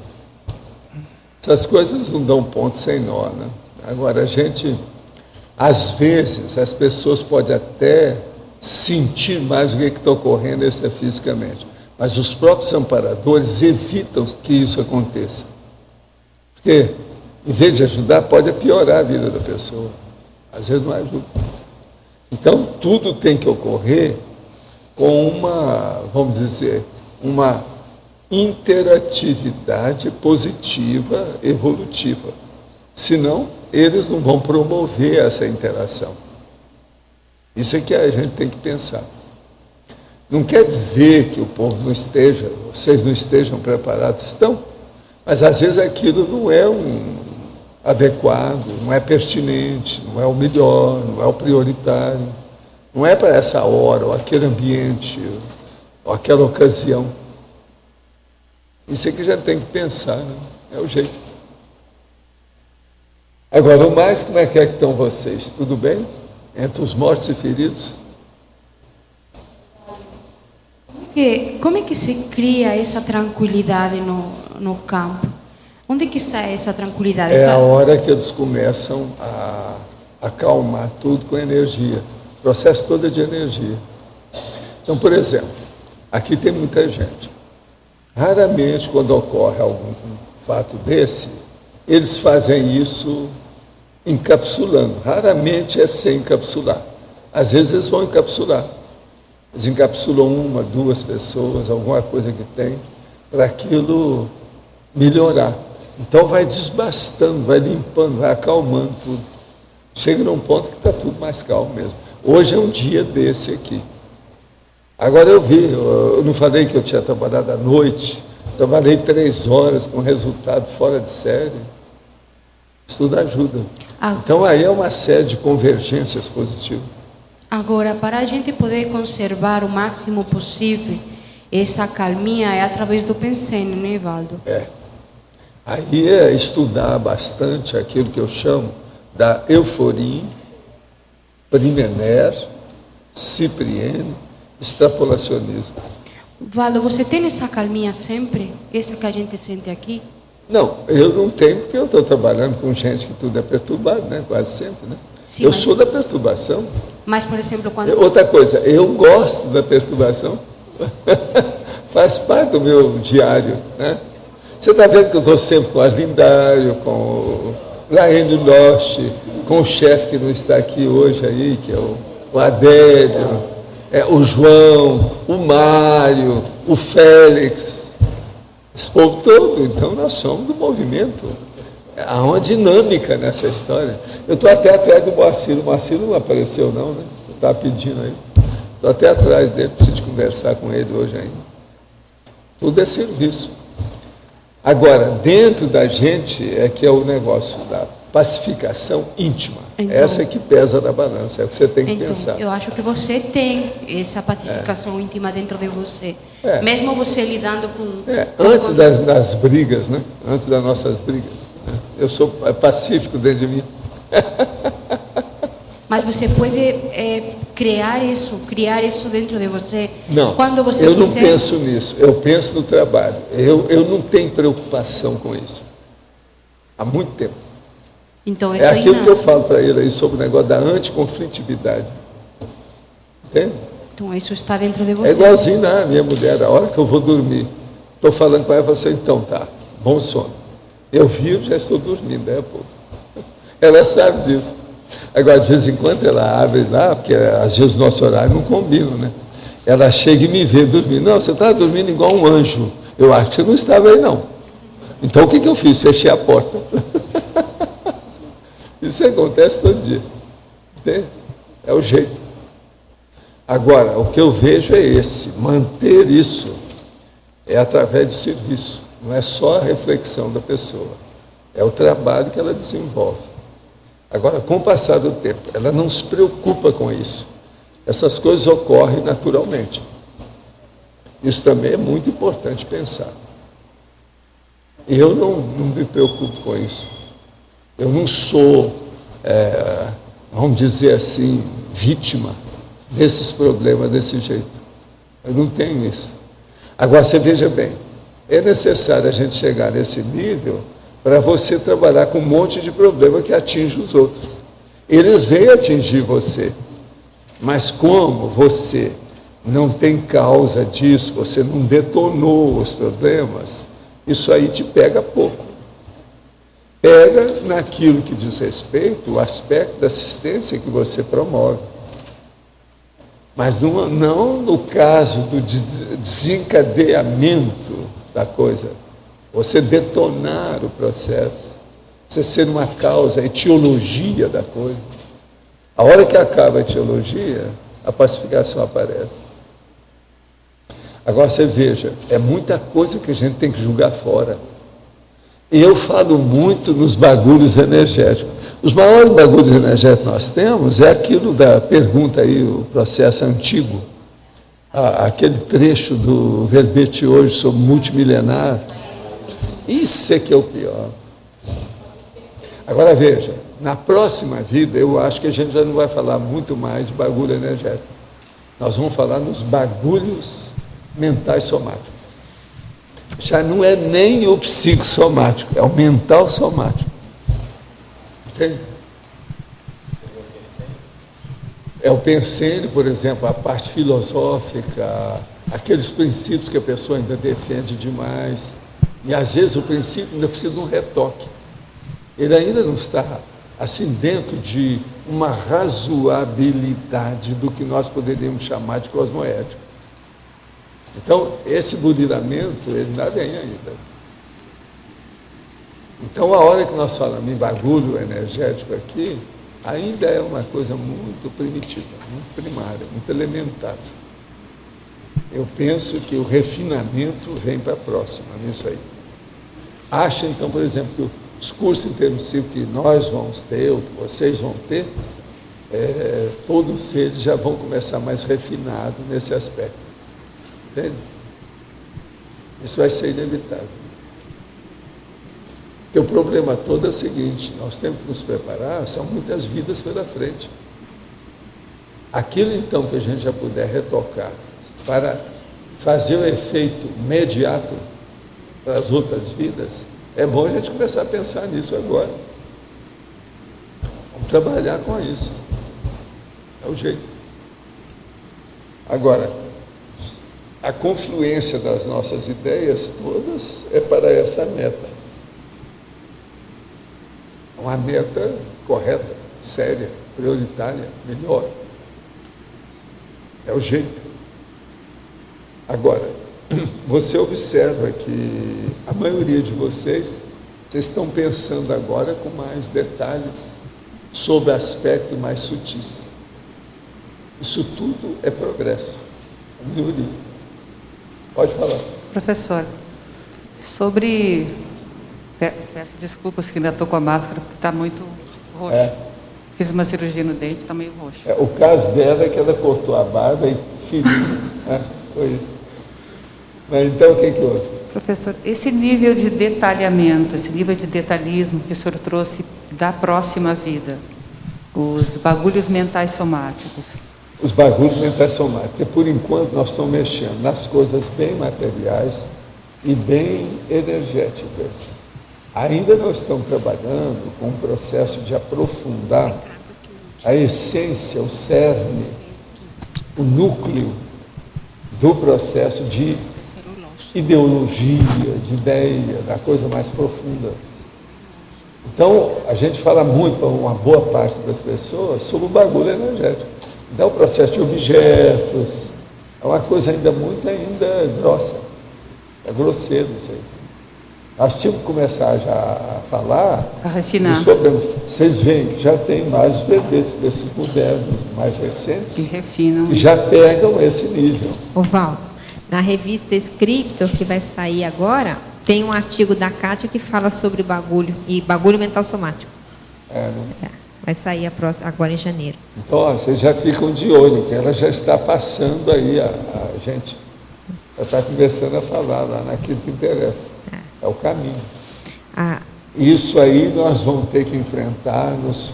Essas coisas não dão ponto sem nó, né? Agora, às vezes, as pessoas podem até sentir mais o que está ocorrendo extrafisicamente, mas os próprios amparadores evitam que isso aconteça. Porque, em vez de ajudar, pode piorar a vida da pessoa. Às vezes não ajuda. Então, tudo tem que ocorrer com vamos dizer, uma interatividade positiva, evolutiva. Senão, eles não vão promover essa interação. Isso é que a gente tem que pensar. Não quer dizer que o povo não esteja, vocês não estejam preparados, estão, mas às vezes aquilo não é adequado, não é pertinente, não é o melhor, não é o prioritário, não é para essa hora, ou aquele ambiente, ou aquela ocasião. Isso é que a gente tem que pensar, né? É o jeito. Agora, o mais, como é que estão vocês? Tudo bem? Entre os mortos e feridos? Como é que se cria essa tranquilidade no campo? Onde é que sai essa tranquilidade? É a hora que eles começam a acalmar tudo com energia. O processo todo é de energia. Então, por exemplo, aqui tem muita gente. Raramente, quando ocorre algum fato desse, eles fazem isso encapsulando. Raramente é sem encapsular. Às vezes eles vão encapsular. Eles encapsulam 1, 2 pessoas, alguma coisa que tem, para aquilo melhorar. Então vai desbastando, vai limpando, vai acalmando tudo. Chega num ponto que está tudo mais calmo mesmo. Hoje é um dia desse aqui. Agora eu não falei que eu tinha trabalhado à noite, trabalhei 3 horas com resultado fora de série. Isso tudo ajuda. Então aí é uma série de convergências positivas. Agora, para a gente poder conservar o máximo possível essa calminha é através do pensene, né, Evaldo? Aí é estudar bastante aquilo que eu chamo da euforia, primener, cipriene, extrapolacionismo. Valdo, você tem essa calminha sempre? Essa que a gente sente aqui? Não, eu não tenho porque eu estou trabalhando com gente que tudo é perturbado, né? Quase sempre, né? Sim, eu sou da perturbação. Mas, por exemplo, quando... Outra coisa, eu gosto da perturbação. Faz parte do meu diário, né? Você está vendo que eu estou sempre com o Arlindário, com o Laene Loche, com o chefe que não está aqui hoje aí, que é o Adélio, o João, o Mário, o Félix, esse povo todo. Então nós somos do movimento. Há uma dinâmica nessa história. Eu estou até atrás do Moacir. O Moacir não apareceu não, né? Eu estava pedindo aí. Estou até atrás dele, preciso conversar com ele hoje ainda. Tudo é serviço. Agora, dentro da gente é que é o negócio da pacificação íntima. Então, essa é que pesa na balança, é o que você tem que então, pensar. eu acho que você tem essa pacificação íntima dentro de você. Mesmo você lidando com... Antes das brigas, né? Antes das nossas brigas. Né? Eu sou pacífico dentro de mim. Mas você pode criar isso dentro de você. Não, quando você eu não penso nisso, eu penso no trabalho. Eu não tenho preocupação com isso. Há muito tempo. Então, é aquilo que eu falo para ele aí sobre o negócio da anticonflitividade. Entende? Então, isso está dentro de você. É igualzinho na minha mulher, a hora que eu vou dormir. Estou falando com ela, você então tá, bom sono. Eu viro, já estou dormindo, pô. Ela sabe disso. Agora, de vez em quando, ela abre lá, porque às vezes o nosso horário não combina, né? Ela chega e me vê dormindo. Não, você está dormindo igual um anjo. Eu acho que você não estava aí, não. Então, o que eu fiz? Fechei a porta. Isso acontece todo dia. Entende? É o jeito. Agora, o que eu vejo é esse. Manter isso é através do serviço. Não é só a reflexão da pessoa. É o trabalho que ela desenvolve. Agora, com o passar do tempo, ela não se preocupa com isso. Essas coisas ocorrem naturalmente. Isso também é muito importante pensar. Eu não me preocupo com isso. Eu não sou, vamos dizer assim, vítima desses problemas desse jeito. Eu não tenho isso. Agora, você veja bem, é necessário a gente chegar nesse nível para você trabalhar com um monte de problema que atinge os outros. Eles vêm atingir você, mas como você não tem causa disso, você não detonou os problemas, isso aí te pega pouco. Pega naquilo que diz respeito, o aspecto da assistência que você promove. Mas não no caso do desencadeamento da coisa, você detonar o processo, você ser uma causa, a etiologia da coisa. A hora que acaba a etiologia, a pacificação aparece. Agora você veja, é muita coisa que a gente tem que julgar fora. Eu falo muito nos bagulhos energéticos. Os maiores bagulhos energéticos que nós temos é aquilo da pergunta aí, o processo antigo. Aquele trecho do verbete hoje sobre multimilenar. Isso é que é o pior. Agora veja, na próxima vida eu acho que a gente já não vai falar muito mais de bagulho energético. Nós vamos falar nos bagulhos mentais somáticos. Já não é nem o psicossomático, é o mental somático. Entende? É o pensene, por exemplo, a parte filosófica, aqueles princípios que a pessoa ainda defende demais. E às vezes o princípio ainda precisa de um retoque. Ele ainda não está assim dentro de uma razoabilidade do que nós poderíamos chamar de cosmoético. Então, esse burilamento, ele não vem ainda. Então, a hora que nós falamos em bagulho energético aqui, ainda é uma coisa muito primitiva, muito primária, muito elementar. Eu penso que o refinamento vem para a próxima, nisso aí. Acha, então, por exemplo, que os cursos intermissivos que nós vamos ter, ou que vocês vão ter, todos eles já vão começar mais refinados nesse aspecto. Entende? Isso vai ser inevitável. Porque o problema todo é o seguinte, nós temos que nos preparar, são muitas vidas pela frente. Aquilo então que a gente já puder retocar para fazer o efeito imediato para as outras vidas, é bom a gente começar a pensar nisso agora. Vamos trabalhar com isso. É o jeito. Agora, a confluência das nossas ideias todas é para essa meta. Uma meta correta, séria, prioritária, melhor. É o jeito. Agora, você observa que a maioria de vocês estão pensando agora com mais detalhes sobre aspectos mais sutis. Isso tudo é progresso, é melhoria. Pode falar. Professor, sobre... Peço desculpas que ainda estou com a máscara, porque está muito roxo. Fiz uma cirurgia no dente, está meio roxo. O caso dela é que ela cortou a barba e feriu. Foi isso. Mas então, o que houve? Professor, esse nível de detalhamento, esse nível de detalhismo que o senhor trouxe da próxima vida, os bagulhos mentais somáticos. Os bagulhos mentais somáticos, porque por enquanto nós estamos mexendo nas coisas bem materiais e bem energéticas. Ainda não estamos trabalhando com um processo de aprofundar a essência, o cerne, o núcleo do processo de ideologia, de ideia, da coisa mais profunda. Então, a gente fala muito para uma boa parte das pessoas sobre o bagulho energético. Então, o processo de objetos é uma coisa ainda muito grossa. É grosseiro isso aí. Nós tínhamos que começar já a falar dos problemas. Vocês veem que já tem mais verbetes desses modernos, mais recentes, que já pegam esse nível. Ovaldo, na revista Scriptor, que vai sair agora, tem um artigo da Kátia que fala sobre bagulho e bagulho mental somático. Vai sair agora em janeiro. Então, ó, vocês já ficam de olho, que ela já está passando aí, a gente já está começando a falar lá naquilo que interessa. É o caminho. Isso aí nós vamos ter que enfrentar nos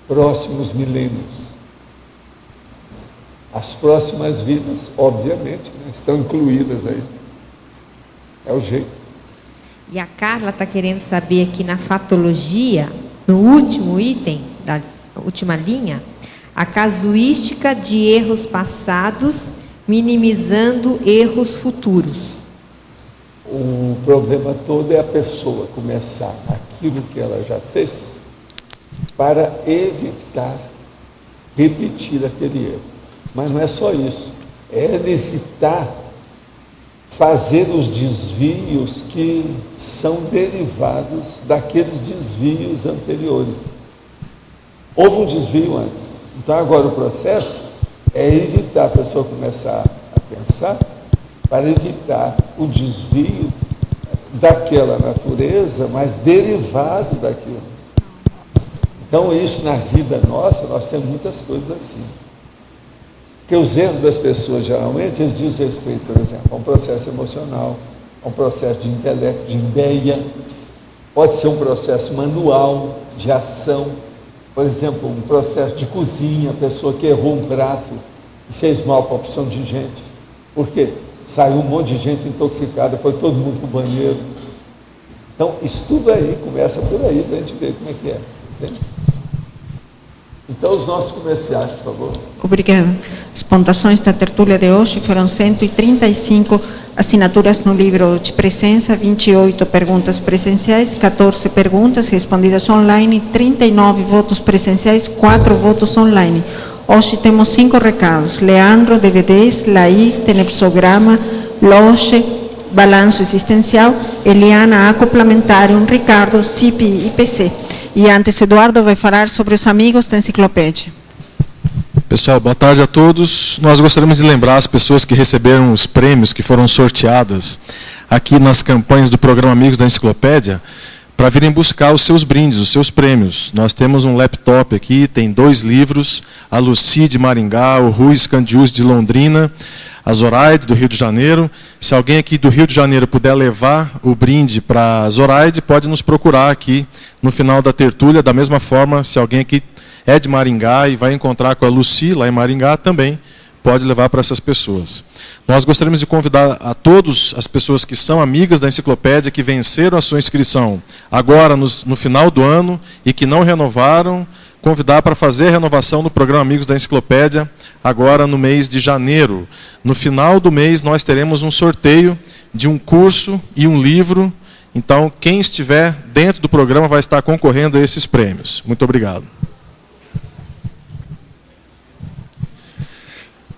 próximos milênios. As próximas vidas, obviamente, né, estão incluídas aí. É o jeito. E a Carla está querendo saber aqui na fatologia, no último item, da última linha, a casuística de erros passados, minimizando erros futuros. O problema todo é a pessoa começar aquilo que ela já fez para evitar repetir aquele erro. Mas não é só isso, é evitar fazer os desvios que são derivados daqueles desvios anteriores. Houve um desvio antes. Então agora o processo é evitar a pessoa começar a pensar para evitar o desvio daquela natureza, mas derivado daquilo. Então isso na vida nossa, nós temos muitas coisas assim. Porque os erros das pessoas, geralmente, eles dizem respeito, por exemplo, a um processo emocional, a um processo de intelecto, de ideia, pode ser um processo manual, de ação, por exemplo, um processo de cozinha, a pessoa que errou um prato e fez mal para a opção de gente. Por quê? Saiu um monte de gente intoxicada, foi todo mundo para o banheiro. Então, isso tudo aí, começa por aí, para a gente ver como é que é. Entende? Então, os nossos comerciais, por favor. Obrigada. As pontuações da tertúlia de hoje foram 135 assinaturas no livro de presença, 28 perguntas presenciais, 14 perguntas respondidas online, 39 votos presenciais, 4 votos online. Hoje temos 5 recados. Leandro, DVDs, Laís, Telepsograma, Loche, Balanço Existencial, Eliana, Acoplamentário, Ricardo, CIP e PC. E antes o Eduardo vai falar sobre os amigos da enciclopédia. Pessoal, boa tarde a todos. Nós gostaríamos de lembrar as pessoas que receberam os prêmios que foram sorteadas aqui nas campanhas do programa Amigos da Enciclopédia, para virem buscar os seus brindes, os seus prêmios. Nós temos um laptop aqui, tem 2 livros, a Luci de Maringá, o Rui Scandius de Londrina, a Zoraide do Rio de Janeiro. Se alguém aqui do Rio de Janeiro puder levar o brinde para a Zoraide, pode nos procurar aqui no final da tertúlia. Da mesma forma, se alguém aqui é de Maringá e vai encontrar com a Luci lá em Maringá, também pode levar para essas pessoas. Nós gostaríamos de convidar a todas as pessoas que são amigas da enciclopédia, que venceram a sua inscrição agora no final do ano e que não renovaram, convidar para fazer a renovação no programa Amigos da Enciclopédia, agora no mês de janeiro. No final do mês nós teremos um sorteio de um curso e um livro, então quem estiver dentro do programa vai estar concorrendo a esses prêmios. Muito obrigado.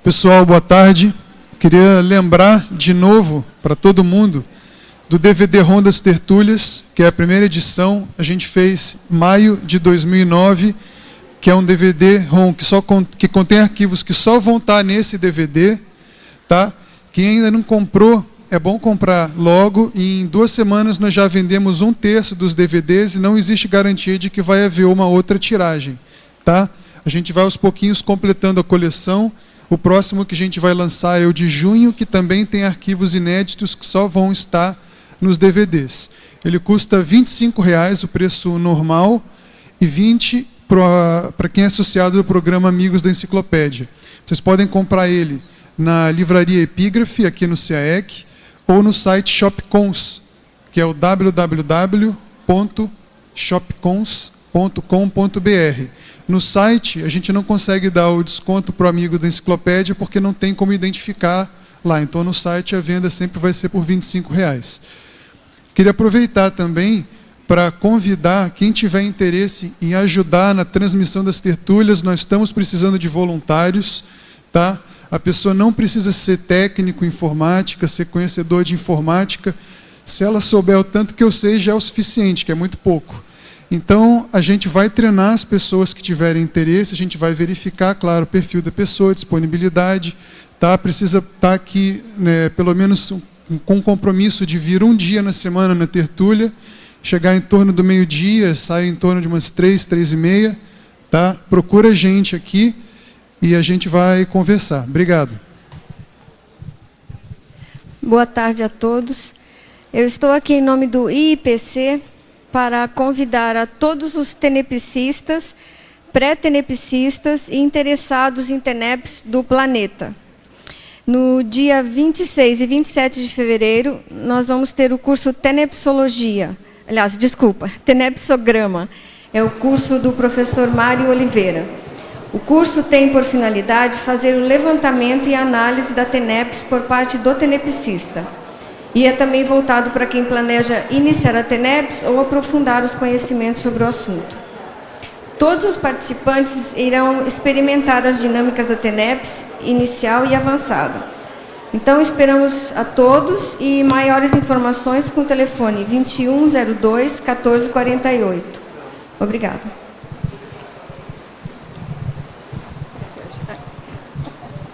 Pessoal, boa tarde. Queria lembrar de novo para todo mundo do DVD-ROM das Tertúlias, que é a primeira edição, a gente fez em maio de 2009, que é um DVD-ROM que contém arquivos que só vão estar nesse DVD, tá? Quem ainda não comprou, é bom comprar logo, e em 2 semanas nós já vendemos 1/3 dos DVDs e não existe garantia de que vai haver uma outra tiragem, tá? A gente vai aos pouquinhos completando a coleção. O próximo que a gente vai lançar é o de junho, que também tem arquivos inéditos que só vão estar nos DVDs. Ele custa R$ 25,00, o preço normal, e 20 para quem é associado ao programa Amigos da Enciclopédia. Vocês podem comprar ele na livraria Epígrafe, aqui no CAEC, ou no site Shopcons, que é o www.shopcons.com.br. No site, a gente não consegue dar o desconto para o amigo da enciclopédia porque não tem como identificar lá. Então, no site, a venda sempre vai ser por R$ 25,00. Queria aproveitar também para convidar quem tiver interesse em ajudar na transmissão das tertúlias. Nós estamos precisando de voluntários, tá? A pessoa não precisa ser técnico em informática, ser conhecedor de informática. Se ela souber o tanto que eu sei, já é o suficiente, que é muito pouco. Então, a gente vai treinar as pessoas que tiverem interesse, a gente vai verificar, claro, o perfil da pessoa, disponibilidade, tá? Precisa estar aqui, né, pelo menos com compromisso de vir um dia na semana na tertúlia, chegar em torno do meio-dia, sair em torno de umas 3, 3h30, tá? Procura a gente aqui e a gente vai conversar. Obrigado. Boa tarde a todos. Eu estou aqui em nome do IIPC para convidar a todos os tenepsistas, pré-tenepsistas e interessados em TENEPS do planeta. No dia 26 e 27 de fevereiro, nós vamos ter o curso Tenepsologia. Aliás, desculpa, Tenepsograma. É o curso do professor Mário Oliveira. O curso tem por finalidade fazer o levantamento e análise da TENEPS por parte do tenepsista. E é também voltado para quem planeja iniciar a TENEPS ou aprofundar os conhecimentos sobre o assunto. Todos os participantes irão experimentar as dinâmicas da TENEPS inicial e avançada. Então, esperamos a todos e maiores informações com o telefone 2102-1448. Obrigada.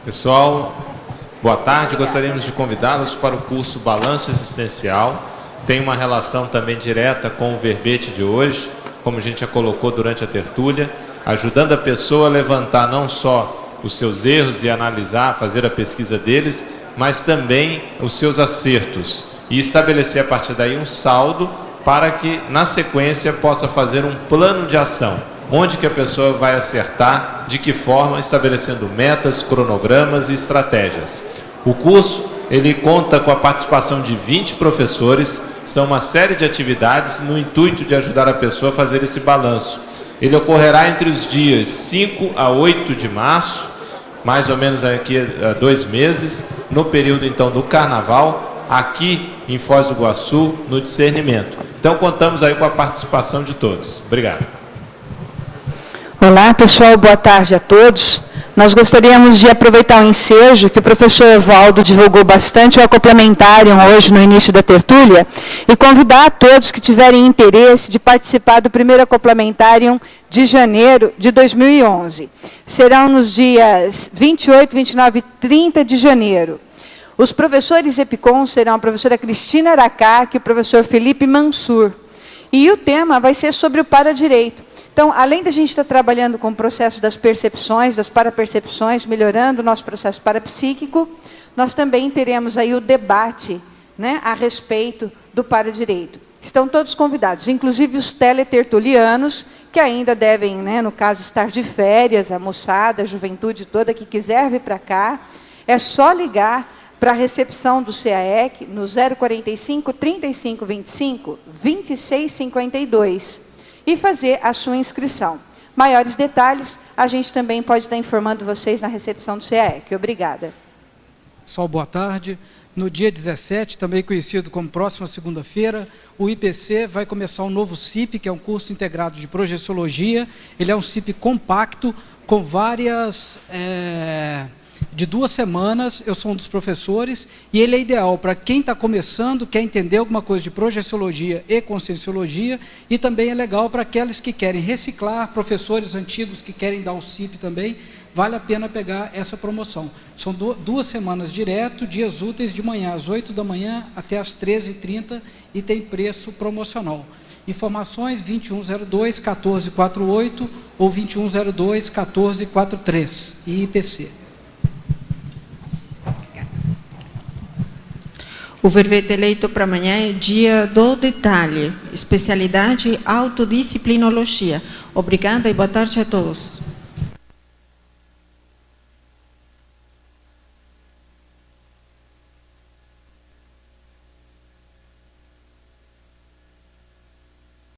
Pessoal, boa tarde. Gostaríamos de convidá-los para o curso Balanço Existencial. Tem uma relação também direta com o verbete de hoje, como a gente já colocou durante a tertúlia, ajudando a pessoa a levantar não só os seus erros e analisar, fazer a pesquisa deles, mas também os seus acertos e estabelecer a partir daí um saldo para que, na sequência, possa fazer um plano de ação. Onde que a pessoa vai acertar, de que forma, estabelecendo metas, cronogramas e estratégias. O curso, ele conta com a participação de 20 professores, são uma série de atividades no intuito de ajudar a pessoa a fazer esse balanço. Ele ocorrerá entre os dias 5 a 8 de março, mais ou menos aqui há 2 meses, no período então do Carnaval, aqui em Foz do Iguaçu, no Discernimento. Então contamos aí com a participação de todos. Obrigado. Olá, pessoal, boa tarde a todos. Nós gostaríamos de aproveitar o ensejo que o professor Evaldo divulgou bastante, o Acomplementarium, hoje no início da tertúlia, e convidar a todos que tiverem interesse de participar do primeiro Acomplementarium de janeiro de 2011. Serão nos dias 28, 29 e 30 de janeiro. Os professores EPICOM serão a professora Cristina Aracaque e o professor Felipe Mansur. E o tema vai ser sobre o paradireito. Então, além da gente estar trabalhando com o processo das percepções, das parapercepções, melhorando o nosso processo parapsíquico, nós também teremos aí o debate, né, a respeito do paradireito. Estão todos convidados, inclusive os teletertulianos, que ainda devem, né, no caso, estar de férias, a moçada, a juventude toda que quiser vir para cá, é só ligar para a recepção do CAEC no 045 3525 2652 e fazer a sua inscrição. Maiores detalhes, a gente também pode estar informando vocês na recepção do CAEC. Obrigada. Pessoal, boa tarde. No dia 17, também conhecido como próxima segunda-feira, o IPC vai começar um novo CIP, que é um curso integrado de projeciologia. Ele é um CIP compacto, com várias... de 2 semanas, eu sou um dos professores, e ele é ideal para quem está começando, quer entender alguma coisa de projeciologia e conscienciologia, e também é legal para aqueles que querem reciclar, professores antigos que querem dar o CIP também, vale a pena pegar essa promoção. São 2 semanas direto, dias úteis de manhã, às 8 da manhã até às 13h30, e tem preço promocional. Informações 2102-1448 ou 2102-1443, e IPC. O verbete eleito para amanhã é dia do detalhe, especialidade autodisciplinologia. Obrigada e boa tarde a todos.